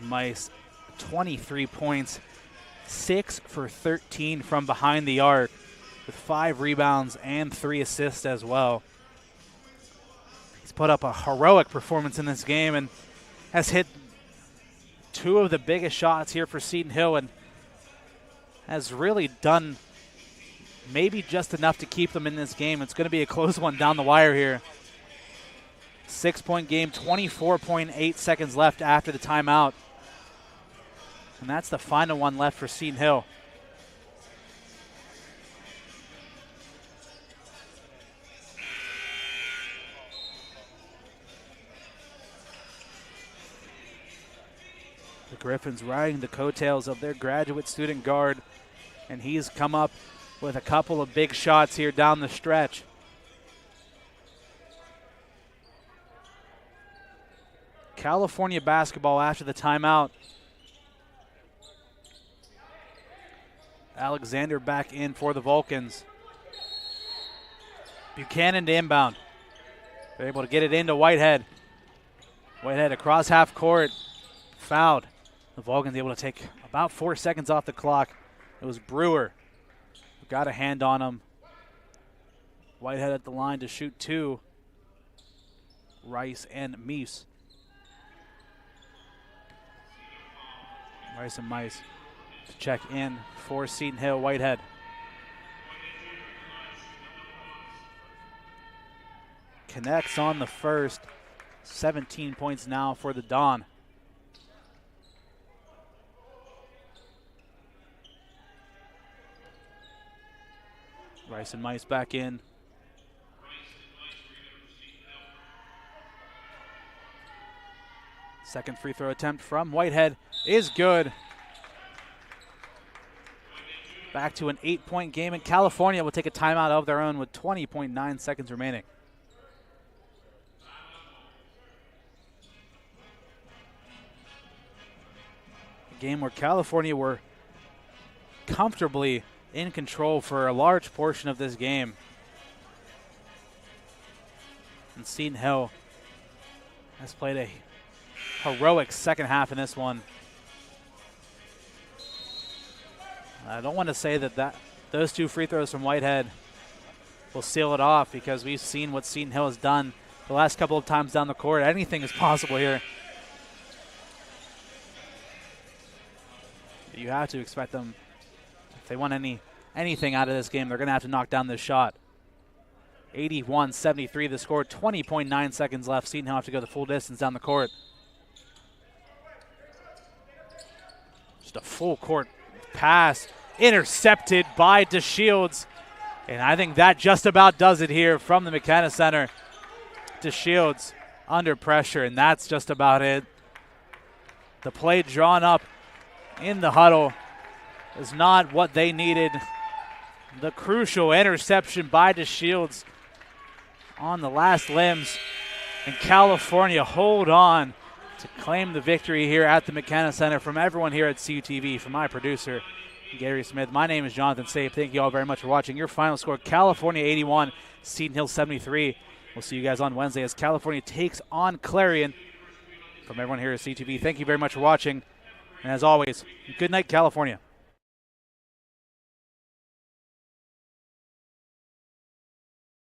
Mice, 23 points, 6 for 13 from behind the arc, with 5 rebounds and 3 assists as well. He's put up a heroic performance in this game and has hit 2 of the biggest shots here for Seton Hill, and has really done maybe just enough to keep them in this game. It's going to be a close one down the wire here. 6-point game, 24.8 seconds left after the timeout. And that's the final one left for Seton Hill. The Griffins riding the coattails of their graduate student guard, and he's come up with a couple of big shots here down the stretch. California basketball after the timeout. Alexander back in for the Vulcans. Buchanan to inbound. They're able to get it into Whitehead. Whitehead across half court. Fouled. The Vulcans able to take about 4 seconds off the clock. It was Brewer who got a hand on him. Whitehead at the line to shoot 2. Rice and Meese. Rice and Mice to check in for Seton Hill. Whitehead. Connects on the first. 17 points now for the Dawn. Rice and Mice back in. Second free throw attempt from Whitehead is good. Back to an 8-point game, and California will take a timeout of their own with 20.9 seconds remaining. A game where California were comfortably in control for a large portion of this game. And Seton Hill has played a heroic second half in this one. I don't want to say that those 2 free throws from Whitehead will seal it off, because we've seen what Seton Hill has done the last couple of times down the court. Anything is possible here. You have to expect them, if they want anything out of this game, they're going to have to knock down this shot. 81-73 the score, 20.9 seconds left. Seton Hill have to go the full distance down the court. Just a full court pass intercepted by DeShields. And I think that just about does it here from the McKenna Center. DeShields under pressure, and that's just about it. The play drawn up in the huddle is not what they needed. The crucial interception by DeShields on the last limbs And California hold on to claim the victory here at the McKenna Center. From everyone here at CUTV, from my producer, Gary Smith, my name is Jonathan Sape. Thank you all very much for watching. Your final score, California 81, Seton Hill 73. We'll see you guys on Wednesday as California takes on Clarion. From everyone here at CUTV, thank you very much for watching. And as always, good night, California.